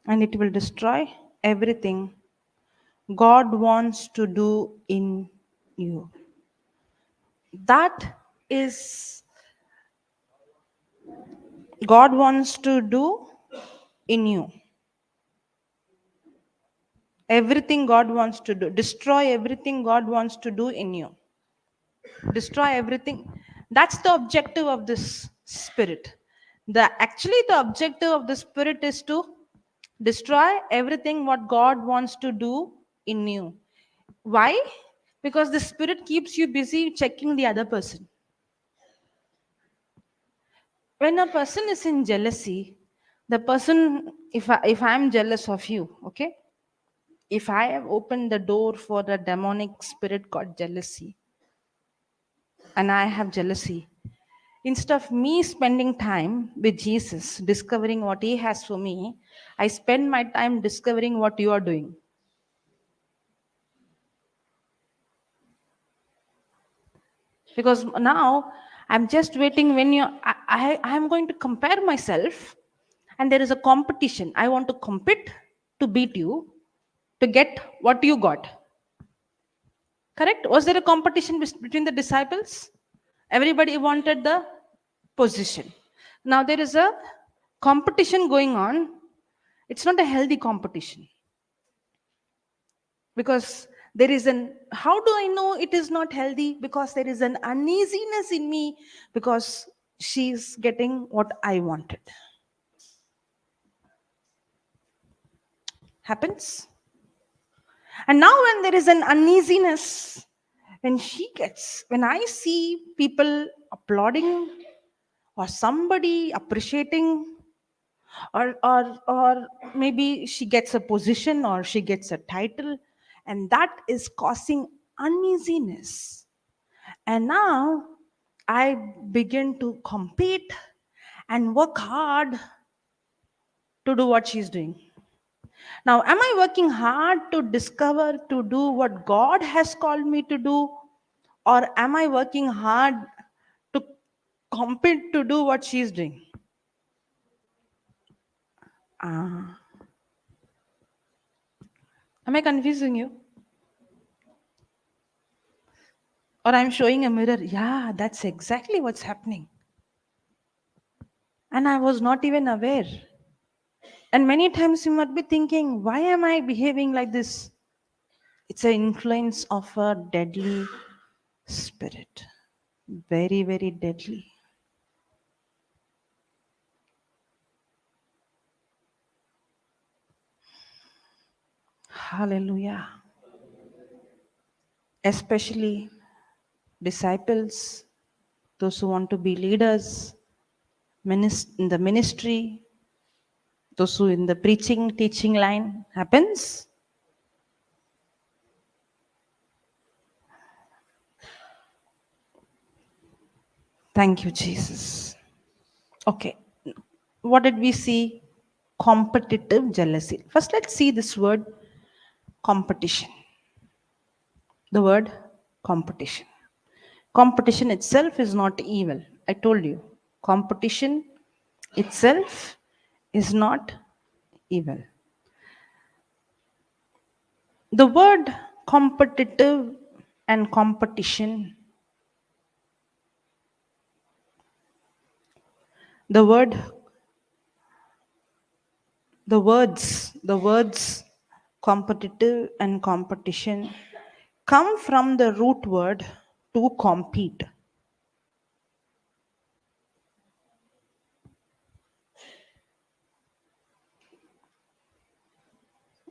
And it will destroy everything God wants to do in you. That is God wants to do in you. Everything God wants to do. Destroy everything God wants to do in you. Destroy everything. That's the objective of this spirit. The objective of the spirit is to destroy everything what God wants to do in you. Why? Because the spirit keeps you busy checking the other person. When a person is in jealousy, the person, if I'm jealous of you, okay, if I have opened the door for the demonic spirit called jealousy, and I have jealousy, instead of me spending time with Jesus, discovering what He has for me, I spend my time discovering what you are doing. Because now I'm just waiting when I'm going to compare myself, and there is a competition. I want to compete to beat you, to get what you got. Correct? Was there a competition between the disciples? Everybody wanted the position. Now there is a competition going on. It's not a healthy competition. Because there is an, how do I know it is not healthy? Because there is an uneasiness in me, because she's getting what I wanted. Happens. And now when there is an uneasiness, when I see people applauding, or somebody appreciating, or maybe she gets a position or she gets a title, and that is causing uneasiness. And now I begin to compete and work hard to do what she's doing. Now, am I working hard to discover, to do what God has called me to do, or am I working hard to compete to do what she's doing? Ah. Am I confusing you? Or I'm showing a mirror? Yeah, that's exactly what's happening. And I was not even aware. And many times you might be thinking, why am I behaving like this? It's an influence of a deadly spirit. Very, very deadly. Hallelujah. Especially disciples, those who want to be leaders, in the ministry, those who in the preaching, teaching line happens. Thank you, Jesus. Okay. What did we see? Competitive jealousy. First, let's see this word competition. The word competition. Competition itself is not evil. I told you. Competition itself is not evil. The word competitive and competition, the word, the words competitive and competition come from the root word to compete.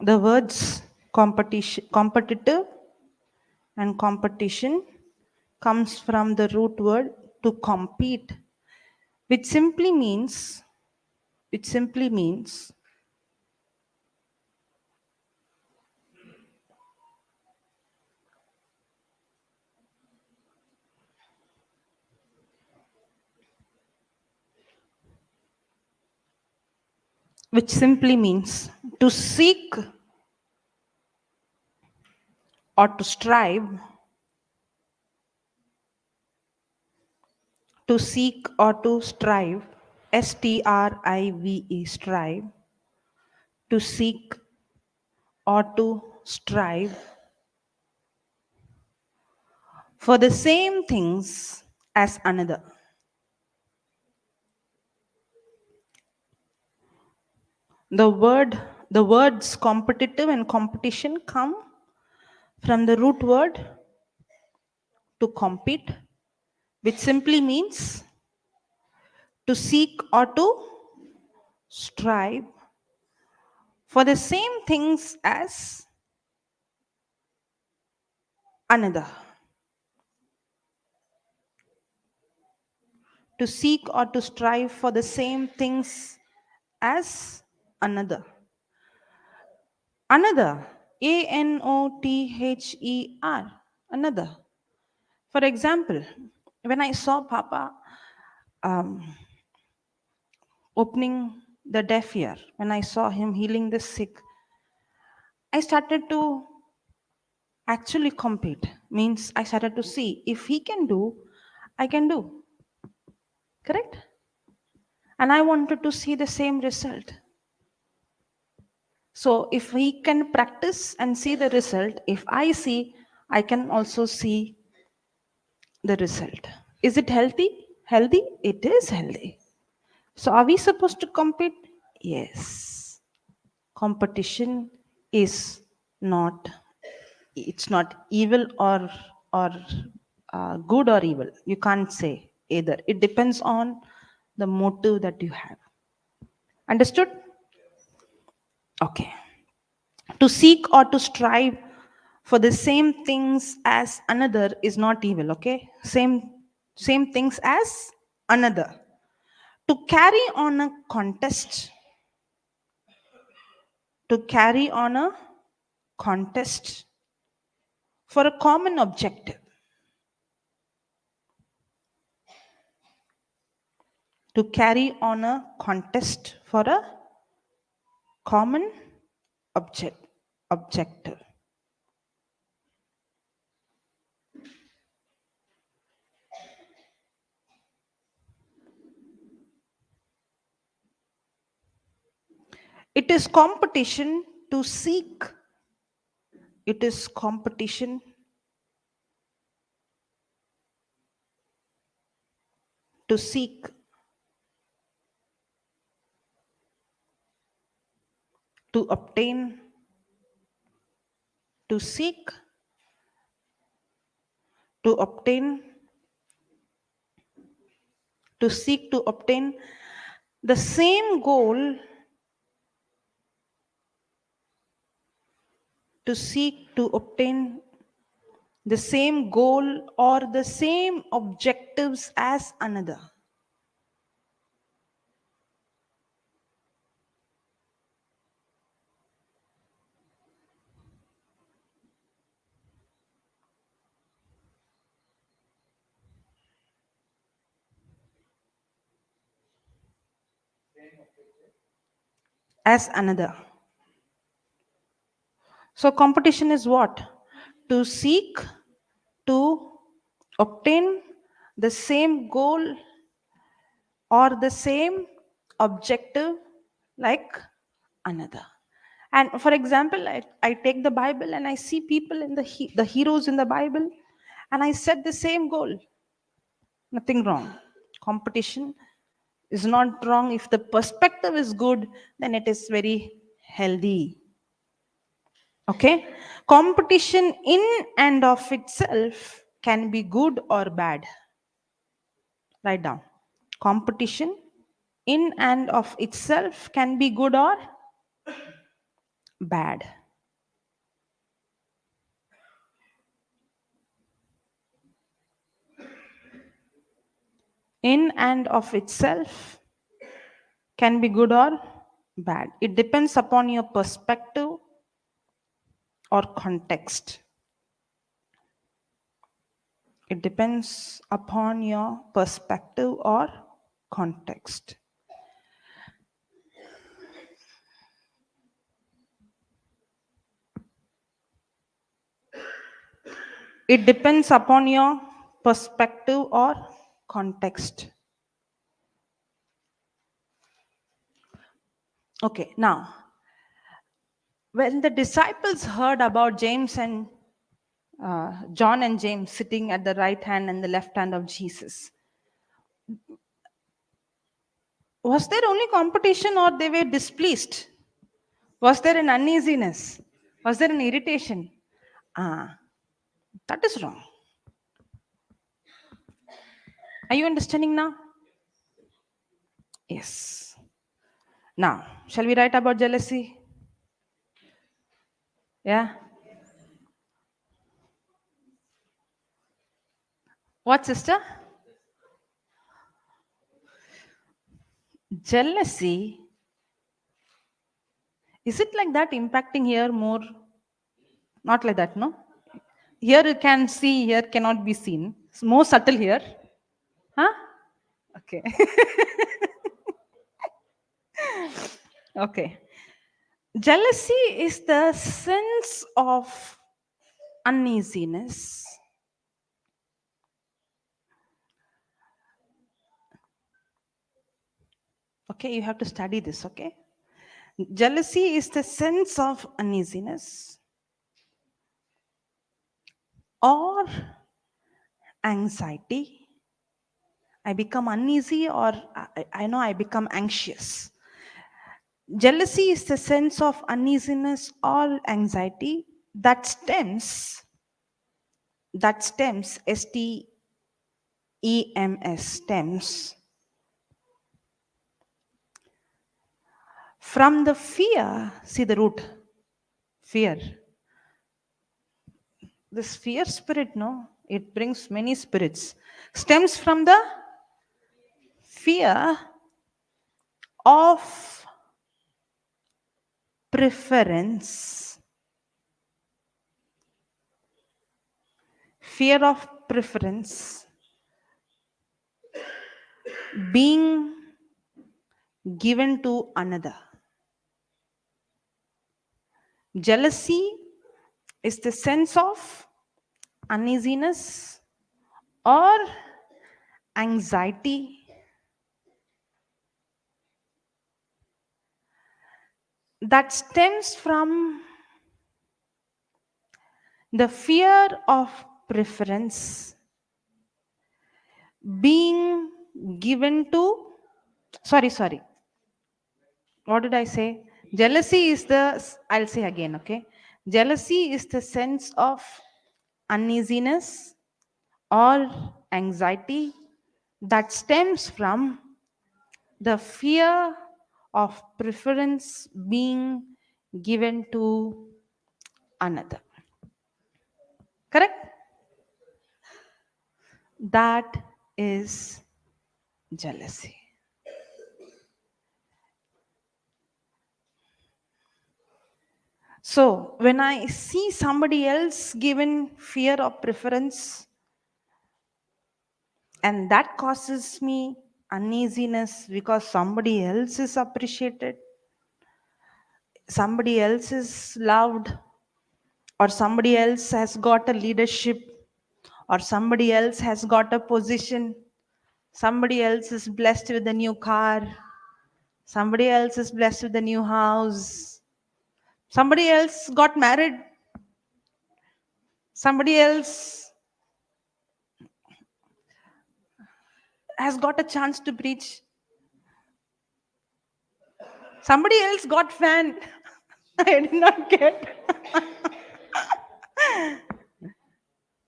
The words competition, competitive and competition comes from the root word to compete, which simply means, which simply means which simply means to seek or to strive, to seek or to strive, strive, strive, to seek or to strive for the same things as another. The words competitive and competition come from the root word to compete, which simply means to seek or to strive for the same things as another. To seek or to strive for the same things as another. Another. Another. Another. For example, when I saw Papa um, opening the deaf ear, when I saw him healing the sick, I started to actually compete. Means I started to see if he can do, I can do. Correct? And I wanted to see the same result. So if we can practice and see the result, if I see, I can also see the result. Is it healthy? Healthy? It is healthy. So are we supposed to compete? Yes. Competition is not, it's not evil or good or evil. You can't say either. It depends on the motive that you have. Understood? Okay. To seek or to strive for the same things as another is not evil, okay? Same things as another. To carry on a contest, to carry on a contest for a common objective, to carry on a contest for a common objective. It is competition to seek, it is competition to seek, to obtain, to seek, to obtain, to seek to obtain the same goal, to seek to obtain the same goal or the same objectives as another. As another. So competition is what? To seek to obtain the same goal or the same objective like another. And for example, I take the Bible and I see people in the heroes in the Bible, and I set the same goal. Nothing wrong. Competition is not wrong. If the perspective is good, then it is very healthy. Okay? Competition in and of itself can be good or bad. Write down. Competition in and of itself can be good or bad. In and of itself can be good or bad. It depends upon your perspective or context. It depends upon your perspective or context. It depends upon your perspective or context. Okay, now, when the disciples heard about James and John and James sitting at the right hand and the left hand of Jesus, was there only competition or they were displeased? Was there an uneasiness? Was there an irritation? Ah, that is wrong. Are you understanding now? Yes. Now, shall we write about jealousy? Yeah. What, sister? Jealousy, is it like that impacting here more? Not like that, no? Here you can see, here cannot be seen. It's more subtle here. Huh? Okay. Okay. Jealousy is the sense of uneasiness. Okay, you have to study this, okay? Jealousy is the sense of uneasiness or anxiety. I become uneasy or I know I become anxious. Jealousy is the sense of uneasiness or anxiety that stems stems from the fear. See the root, fear. This fear spirit, no, it brings many spirits. Stems from the fear of preference. Fear of preference being given to another. Jealousy is the sense of uneasiness or anxiety that stems from the fear of preference being given to, sorry, what did I say? Jealousy is the, I'll say again, okay? Jealousy is the sense of uneasiness or anxiety that stems from the fear of preference being given to another. Correct? That is jealousy. So when I see somebody else given fear or preference, and that causes me uneasiness because somebody else is appreciated, somebody else is loved, or somebody else has got a leadership, or somebody else has got a position, somebody else is blessed with a new car, somebody else is blessed with a new house, somebody else got married, somebody else has got a chance to preach, somebody else got fan. I did not get.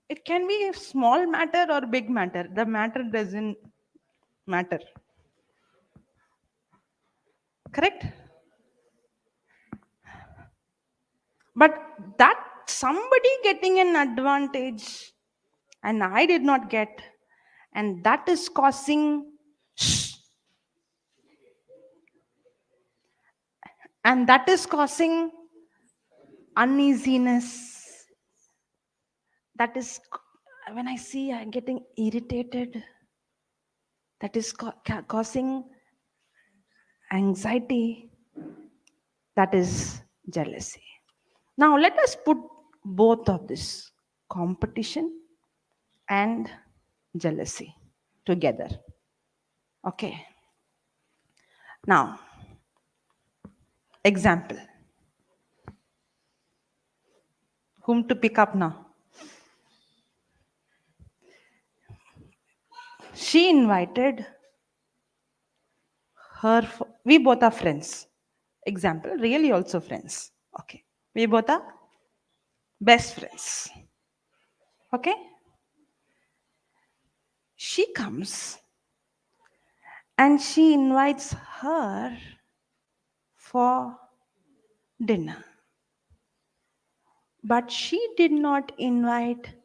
It can be a small matter or big matter. The matter doesn't matter. Correct? But that somebody getting an advantage and I did not get, and that is causing, and that is causing uneasiness. That is when I see I'm getting irritated, that is causing anxiety, that is jealousy. Now let us put both of this, competition and jealousy, together. Okay. Now, example. Whom to pick up now? She invited her, we both are friends. Example, really also friends. Okay. We both are best friends. Okay. She comes and she invites her for dinner. But she did not invite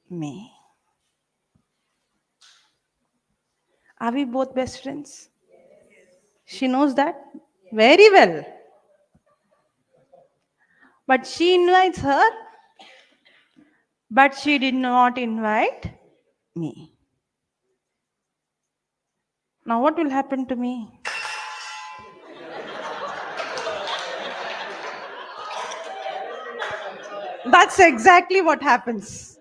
me. Are we both best friends? She knows that very well. But she invites her, but she did not invite me. Now, what will happen to me? That's exactly what happens.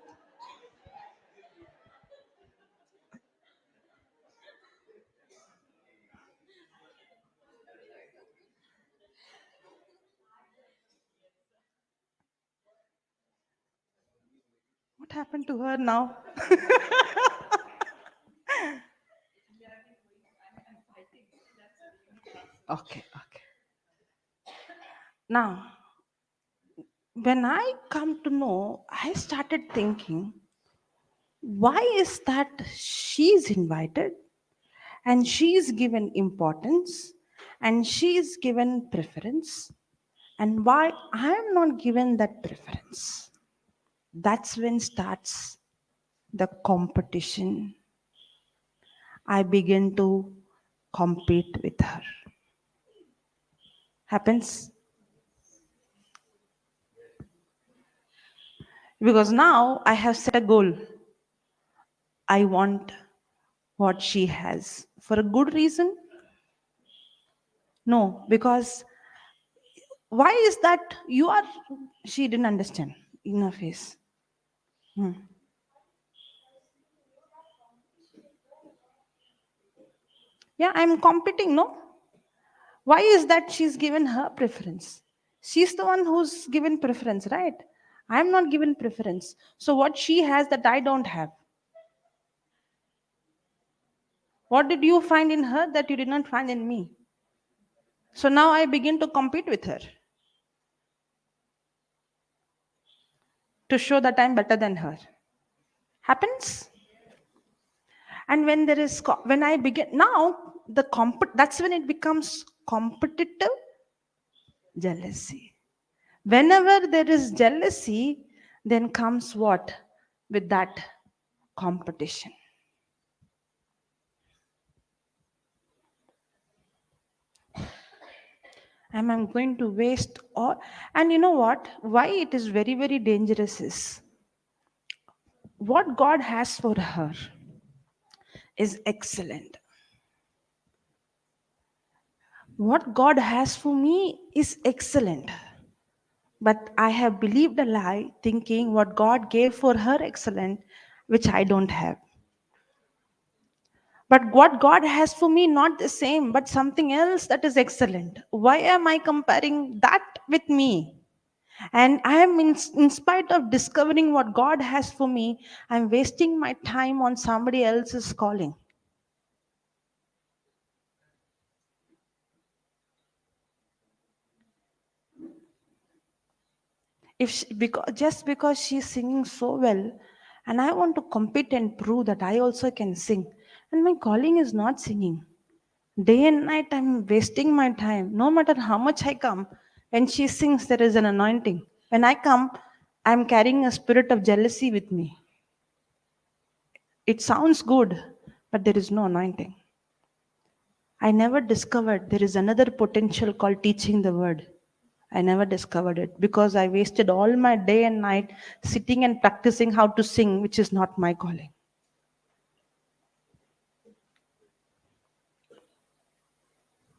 What happened to her now? Okay, okay. Now, when I come to know, I started thinking, why is that she's invited and she's given importance and she's given preference, and why I'm not given that preference? That's when starts the competition. I begin to compete with her. Happens because now I have set a goal. I want what she has. For a good reason? No, because why is that you are, she didn't understand in her face. Hmm. Yeah, I'm competing, no? Why is that she's given her preference? She's the one who's given preference, right? I'm not given preference. So what she has that I don't have? What did you find in her that you did not find in me? So now I begin to compete with her to show that I'm better than her. Happens? And when there is, when I begin, now that's when it becomes competitive jealousy. Whenever there is jealousy, then comes what? With that, competition. And I'm going to waste all. And you know what? Why it is very, very dangerous is what God has for her is excellent. What God has for me is excellent. But I have believed a lie thinking what God gave for her excellent, which I don't have. But what God has for me, not the same, but something else that is excellent. Why am I comparing that with me? And I am, in spite of discovering what God has for me, I'm wasting my time on somebody else's calling. If she, because, just because she's singing so well, and I want to compete and prove that I also can sing, and my calling is not singing. Day and night, I'm wasting my time. No matter how much I come, when she sings, there is an anointing. When I come, I'm carrying a spirit of jealousy with me. It sounds good, but there is no anointing. I never discovered there is another potential called teaching the word. I never discovered it because I wasted all my day and night sitting and practicing how to sing, which is not my calling.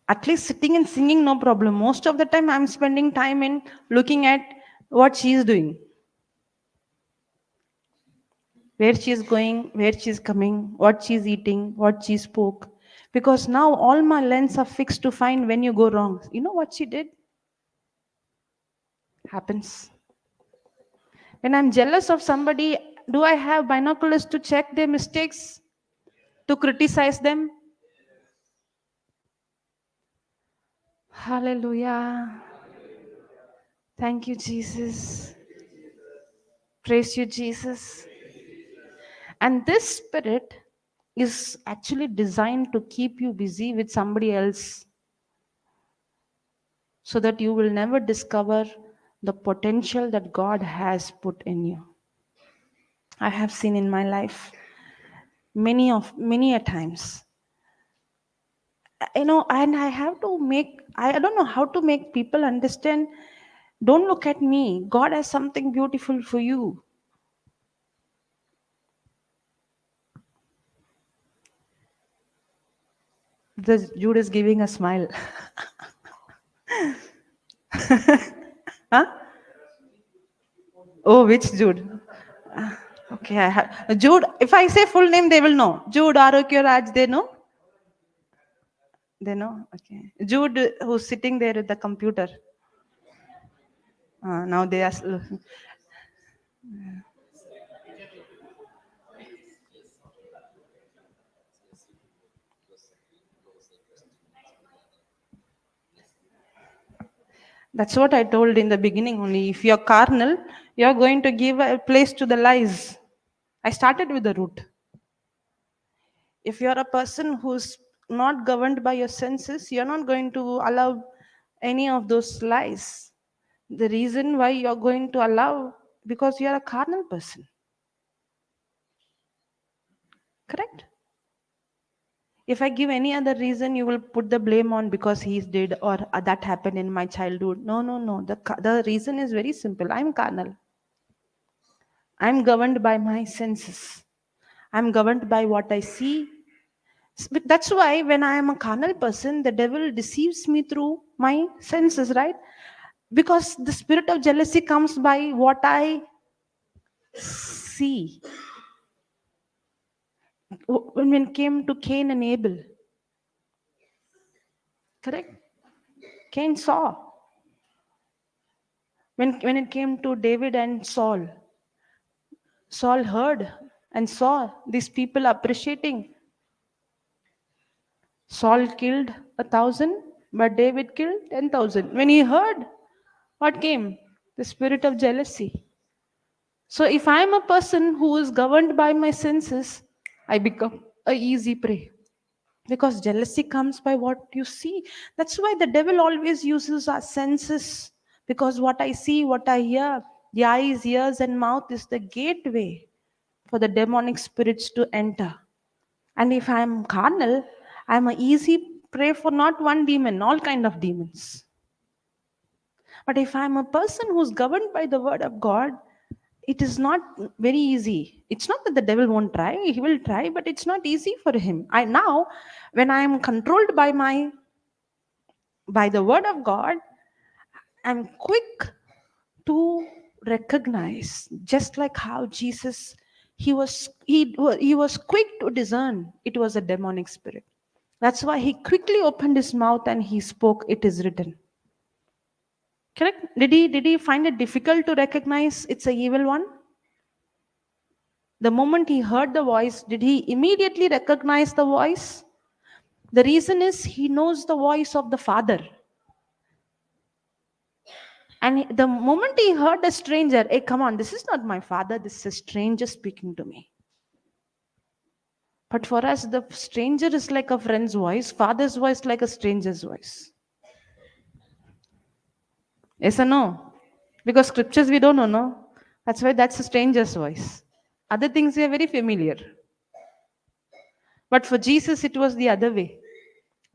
At least sitting and singing, no problem. Most of the time, I'm spending time in looking at what she is doing, where she is going, where she is coming, what she is eating, what she spoke. Because now all my lens are fixed to find when you go wrong. You know what she did? Happens. When I'm jealous of somebody, do I have binoculars to check their mistakes, to criticize them? Hallelujah. Thank you, Jesus. Praise you, Jesus. And this spirit is actually designed to keep you busy with somebody else so that you will never discover the potential that God has put in you. I have seen in my life many a times. And I don't know how to make people understand. Don't look at me. God has something beautiful for you. The Jude is giving a smile. Huh? Oh, which Jude? Okay, Jude. If I say full name, they will know. Jude Arokyo Raj, they know. They know. Okay, Jude, who's sitting there at the computer. Now they are. That's what I told in the beginning only. If you're carnal, you're going to give a place to the lies. I started with the root. If you're a person who's not governed by your senses, you're not going to allow any of those lies. The reason why you're going to allow, because you're a carnal person. Correct? If I give any other reason, you will put the blame on because he did or that happened in my childhood. No, no, no. The reason is very simple. I'm carnal. I'm governed by my senses. I'm governed by what I see. But that's why when I am a carnal person, the devil deceives me through my senses, right? Because the spirit of jealousy comes by what I see. When it came to Cain and Abel, correct? Cain saw. When it came to David and Saul, Saul heard and saw these people appreciating. Saul killed 1,000, but David killed 10,000. When he heard, what came? The spirit of jealousy. So if I'm a person who is governed by my senses, I become a easy prey. Because jealousy comes by what you see. That's why the devil always uses our senses. Because what I see, what I hear, the eyes, ears, and mouth is the gateway. for the demonic spirits to enter. And if I'm carnal, I'm a easy prey for not one demon, all kind of demons. But if I'm a person who's governed by the word of God, it is not very easy. It's not that the devil won't try, he will try, but it's not easy for him. I now, when I am controlled by the word of God, I'm quick to recognize, just like how Jesus, he was quick to discern it was a demonic spirit. That's why he quickly opened his mouth and he spoke, "It is written." Correct? Did he find it difficult to recognize it's a evil one? The moment he heard the voice, did he immediately recognize the voice? The reason is he knows the voice of the Father. And the moment he heard a stranger, "Hey, come on, this is not my father, this is a stranger speaking to me." But for us, the stranger is like a friend's voice, father's voice like a stranger's voice. Yes or no? Because scriptures we don't know, no? That's why that's a stranger's voice. Other things we are very familiar. But for Jesus, it was the other way.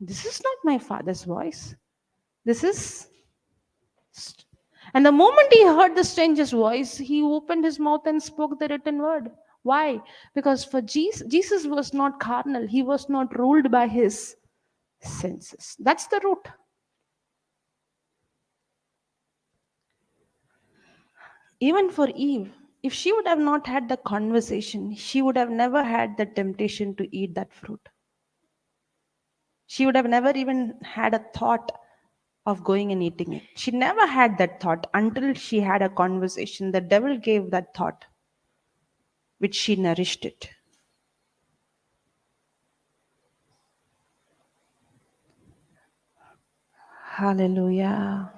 This is not my father's voice. This is. And the moment he heard the stranger's voice, he opened his mouth and spoke the written word. Why? Because for Jesus was not carnal. He was not ruled by his senses. That's the root. Even for Eve, if she would have not had the conversation, she would have never had the temptation to eat that fruit. She would have never even had a thought of going and eating it. She never had that thought until she had a conversation. The devil gave that thought, which she nourished it. Hallelujah.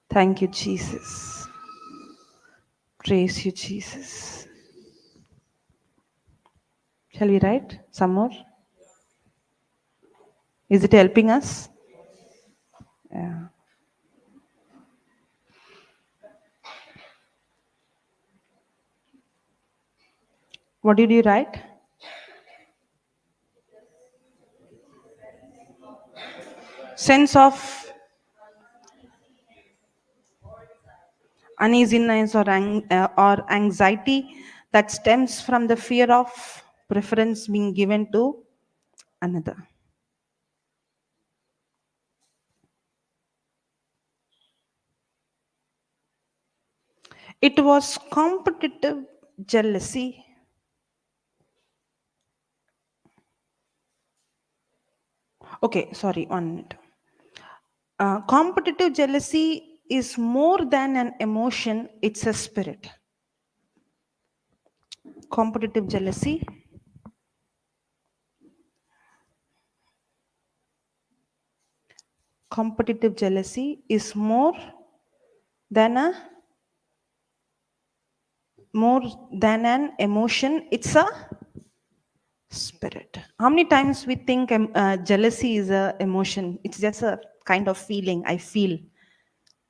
Thank you, Jesus. Praise you, Jesus. Shall we write some more? Is it helping us? Yeah. What did you write? Sense of uneasiness or anxiety that stems from the fear of preference being given to another. It was competitive jealousy. Okay, sorry, 1 minute. Competitive jealousy is more than an emotion, it's a spirit. Competitive jealousy. Competitive jealousy is than a more than an emotion, it's a spirit. How many times we think jealousy is a emotion? It's just a kind of feeling I feel.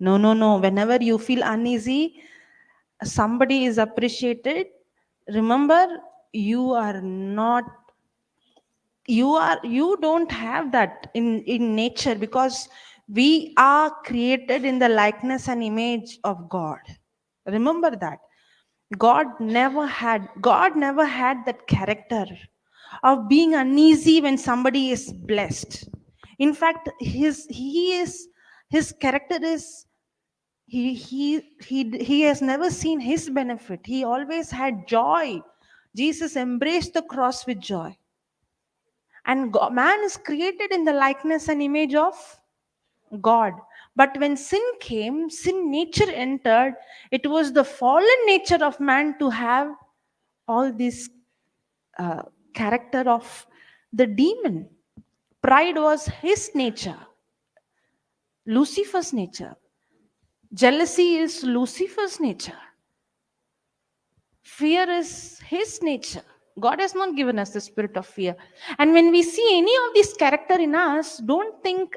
No, no, no. Whenever you feel uneasy, somebody is appreciated, remember, you are not, you don't have that in nature, because we are created in the likeness and image of God. Remember that. God never had that character of being uneasy when somebody is blessed. In fact, his character is, he has never seen his benefit. He always had joy. Jesus embraced the cross with joy. And man is created in the likeness and image of God. But when sin came, sin nature entered. It was the fallen nature of man to have all this uh, character of the demon. Pride was his nature, Lucifer's nature. Jealousy is Lucifer's nature. Fear is his nature. God has not given us the spirit of fear. And when we see any of this character in us, don't think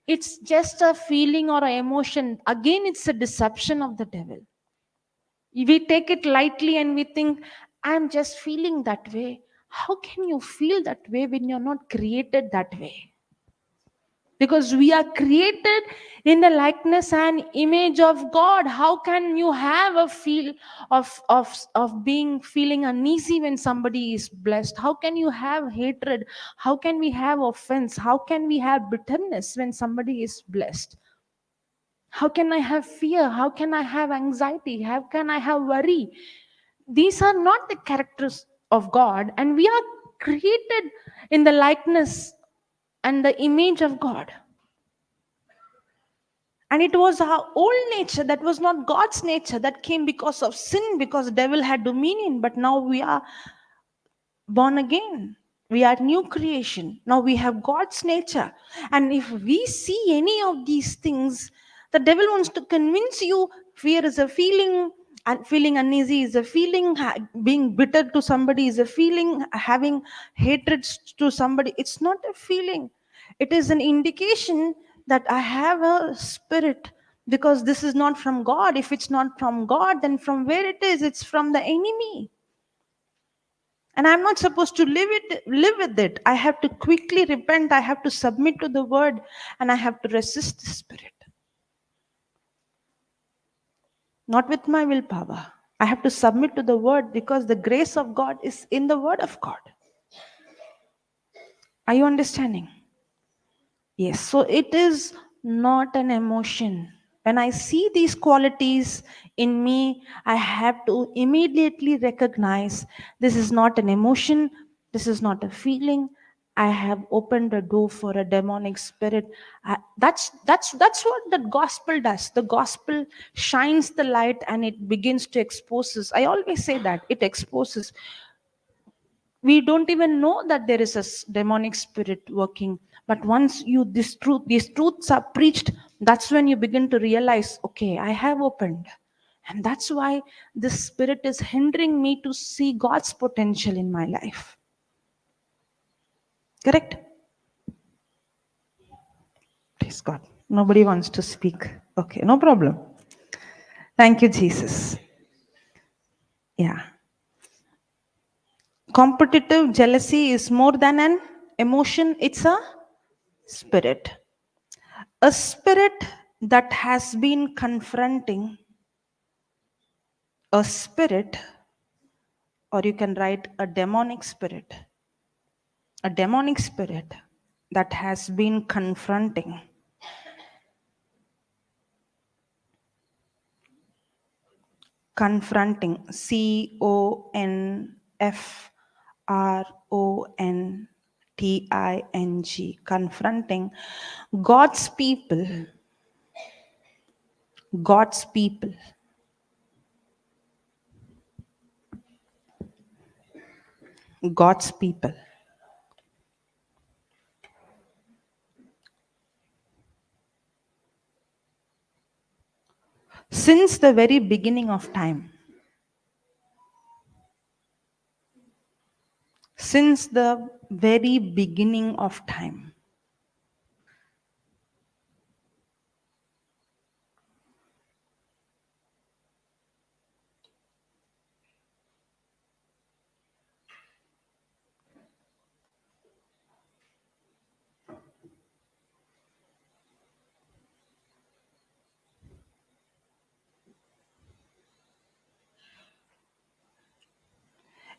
it's just a feeling or an emotion. Again, it's a deception of the devil. We take it lightly and we think, I'm just feeling that way. How can you feel that way when you're not created that way? Because we are created in the likeness and image of God. How can you have a feel of being feeling uneasy when somebody is blessed? How can you have hatred? How can we have offense? How can we have bitterness when somebody is blessed? How can I have fear? How can I have anxiety? How can I have worry? These are not the characters of God, and we are created in the likeness and the image of God. And it was our old nature that was not God's nature that came because of sin, because the devil had dominion. But now we are born again. We are new creation. Now we have God's nature. And if we see any of these things, the devil wants to convince you fear is a feeling, and feeling uneasy is a feeling, being bitter to somebody is a feeling, having hatred to somebody. It's not a feeling. It is an indication that I have a spirit, because this is not from God. If it's not from God, then from where it is? It's from the enemy. And I'm not supposed to live with it. I have to quickly repent. I have to submit to the word, and I have to resist the spirit. Not with my willpower. I have to submit to the word, because the grace of God is in the word of God. Are you understanding? Yes, so it is not an emotion. When I see these qualities in me, I have to immediately recognize this is not an emotion, this is not a feeling. I have opened a door for a demonic spirit. That's what the gospel does. The gospel shines the light and it begins to expose us. I always say that it exposes. We don't even know that there is a demonic spirit working, but once these truths are preached, that's when you begin to realize, okay, I have opened. And that's why this spirit is hindering me to see God's potential in my life. Correct? Praise God. Nobody wants to speak. Okay, no problem. Thank you, Jesus. Yeah. Competitive jealousy is more than an emotion, it's a spirit. A spirit that has been confronting, a spirit, or you can write a demonic spirit that has been confronting, CONFRONTING, confronting God's people, God's people. God's people. Since the very beginning of time, since the very beginning of time,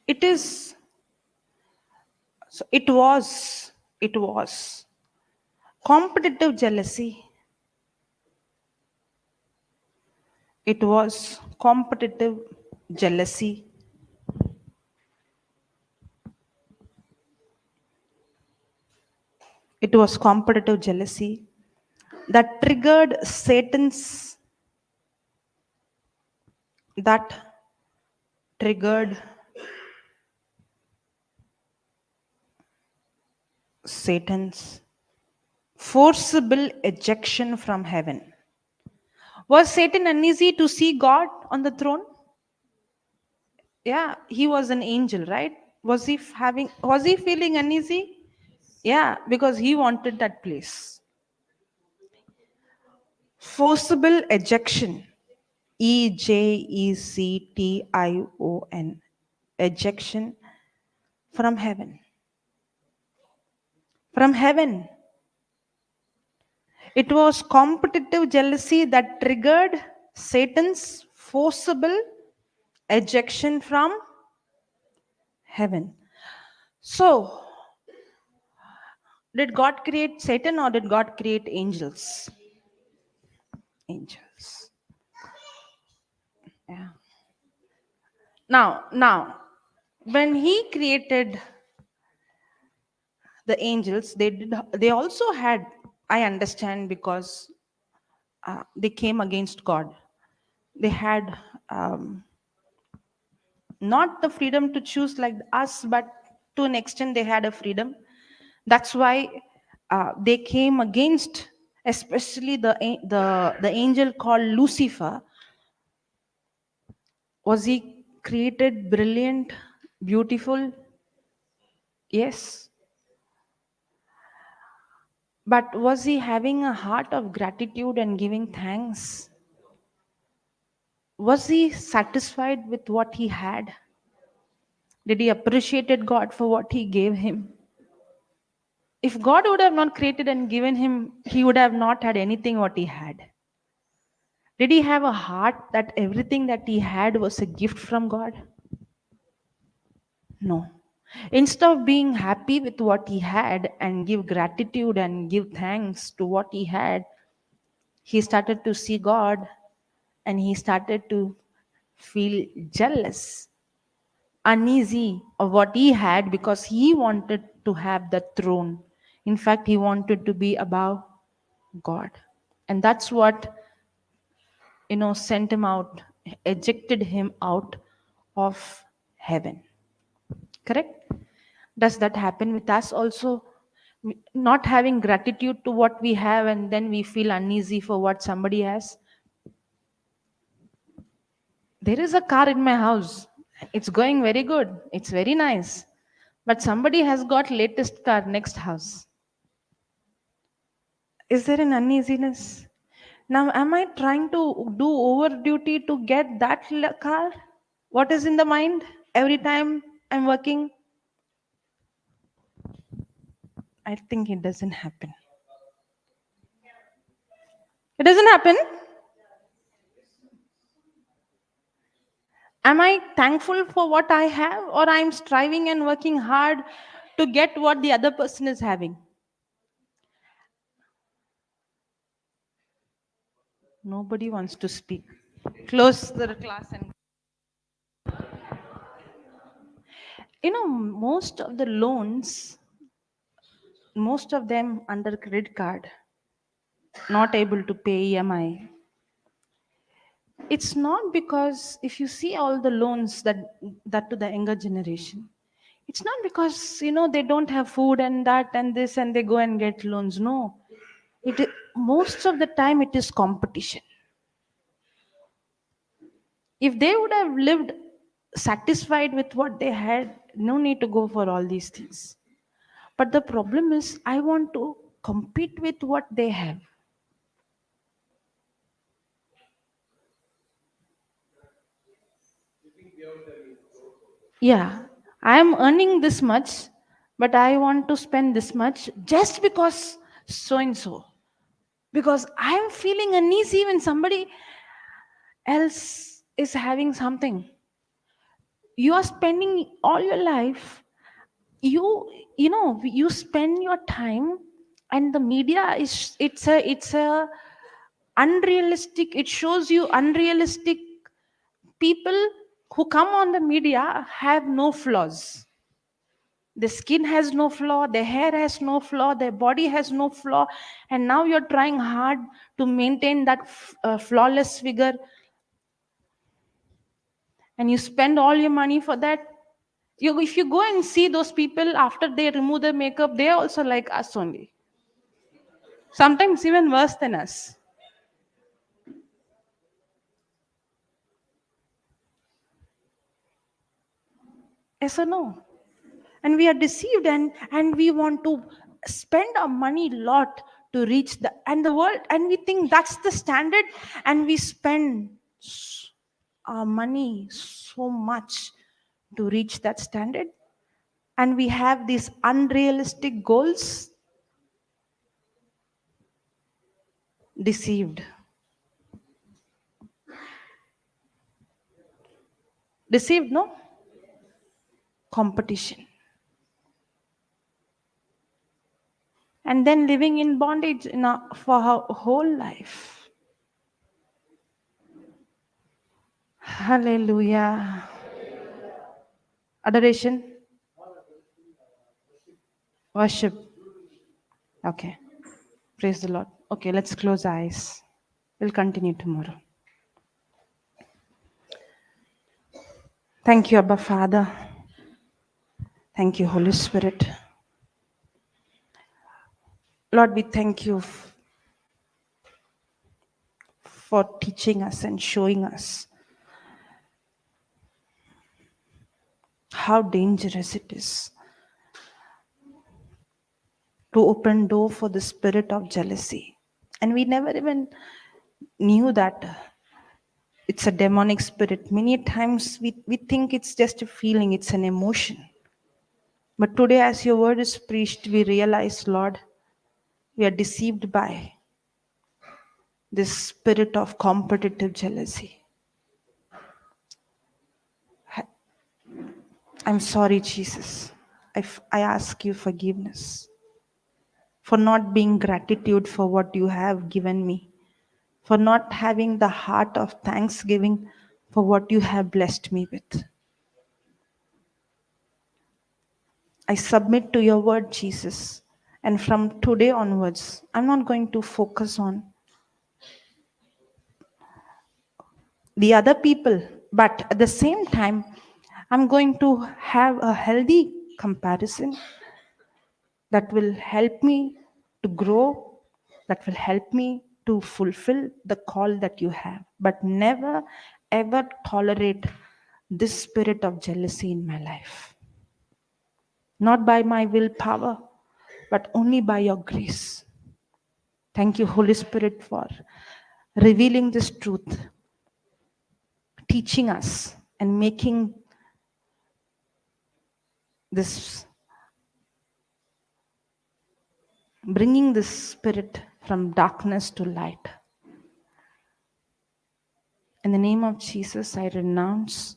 it is, so it was competitive jealousy. It was competitive jealousy. It was competitive jealousy that that triggered Satan's forcible ejection from heaven. Was Satan uneasy to see God on the throne? Yeah, he was an angel, right? Was he feeling uneasy? Yeah, because he wanted that place. Forcible ejection. Ejection. Ejection from heaven. From heaven. It was competitive jealousy that triggered Satan's forcible ejection from heaven. So, did God create Satan or did God create angels? Angels. Yeah. Now, when he created the angels, they also had, I understand, because they came against God. They had not the freedom to choose like us, but to an extent they had a freedom. That's why they came against, especially the angel called Lucifer. Was he created brilliant, beautiful? Yes. But was he having a heart of gratitude and giving thanks? Was he satisfied with what he had? Did he appreciate God for what he gave him? If God would have not created and given him, he would have not had anything what he had. Did he have a heart that everything that he had was a gift from God? No. Instead of being happy with what he had and give gratitude and give thanks to what he had, he started to see God and he started to feel jealous, uneasy of what he had because he wanted to have the throne. In fact, he wanted to be above God. And that's what, sent him out, ejected him out of heaven. Correct? Does that happen with us also? Not having gratitude to what we have and then we feel uneasy for what somebody has. There is a car in my house. It's going very good. It's very nice. But somebody has got latest car next house. Is there an uneasiness? Now, am I trying to do over duty to get that car? What is in the mind every time I'm working? I think it doesn't happen. It doesn't happen. Am I thankful for what I have, or I'm striving and working hard to get what the other person is having? Nobody wants to speak. Close the class and most of the loans, most of them under credit card, not able to pay EMI. It's not because if you see all the loans that to the younger generation, it's not because they don't have food and that and this and they go and get loans. No, most of the time it is competition. If they would have lived satisfied with what they had, no need to go for all these things. But the problem is, I want to compete with what they have. Yeah, I am earning this much, but I want to spend this much just because so and so. Because I am feeling uneasy when somebody else is having something. You are spending all your life, you spend your time, and the media is it's a unrealistic, it shows you unrealistic people who come on the media have no flaws. The skin has no flaw, their hair has no flaw, their body has no flaw, and now you're trying hard to maintain that flawless figure, and you spend all your money for that. If you go and see those people after they remove their makeup, they're also like us only. Sometimes even worse than us. Yes or no? And we are deceived, and we want to spend our money lot to reach the world, and we think that's the standard, and we spend our money so much to reach that standard, and we have these unrealistic goals. Deceived. Deceived, no? Competition. And then living in bondage for our whole life. Hallelujah. Adoration. Worship. Okay. Praise the Lord. Okay, let's close our eyes. We'll continue tomorrow. Thank you, Abba Father. Thank you, Holy Spirit. Lord, we thank you for teaching us and showing us how dangerous it is to open door for the spirit of jealousy. And we never even knew that it's a demonic spirit. Many times we think it's just a feeling, it's an emotion. But today, as your word is preached, we realize, Lord, we are deceived by this spirit of competitive jealousy. I'm sorry, Jesus. I ask you forgiveness for not being gratitude for what you have given me, for not having the heart of thanksgiving for what you have blessed me with. I submit to your word, Jesus. And from today onwards, I'm not going to focus on the other people, but at the same time, I'm going to have a healthy comparison that will help me to grow, that will help me to fulfill the call that you have. But never, ever tolerate this spirit of jealousy in my life. Not by my willpower, but only by your grace. Thank you, Holy Spirit, for revealing this truth, teaching us, and making this, bringing this spirit from darkness to light. In the name of Jesus, I renounce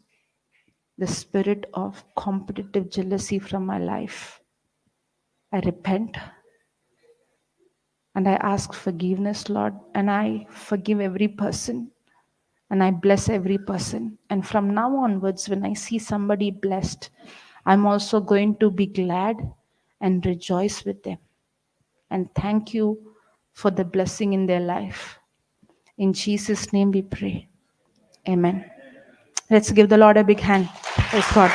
the spirit of competitive jealousy from my life. I repent and I ask forgiveness, Lord, and I forgive every person and I bless every person. And from now onwards, when I see somebody blessed, I'm also going to be glad and rejoice with them. And thank you for the blessing in their life. In Jesus' name we pray. Amen. Let's give the Lord a big hand. Praise God.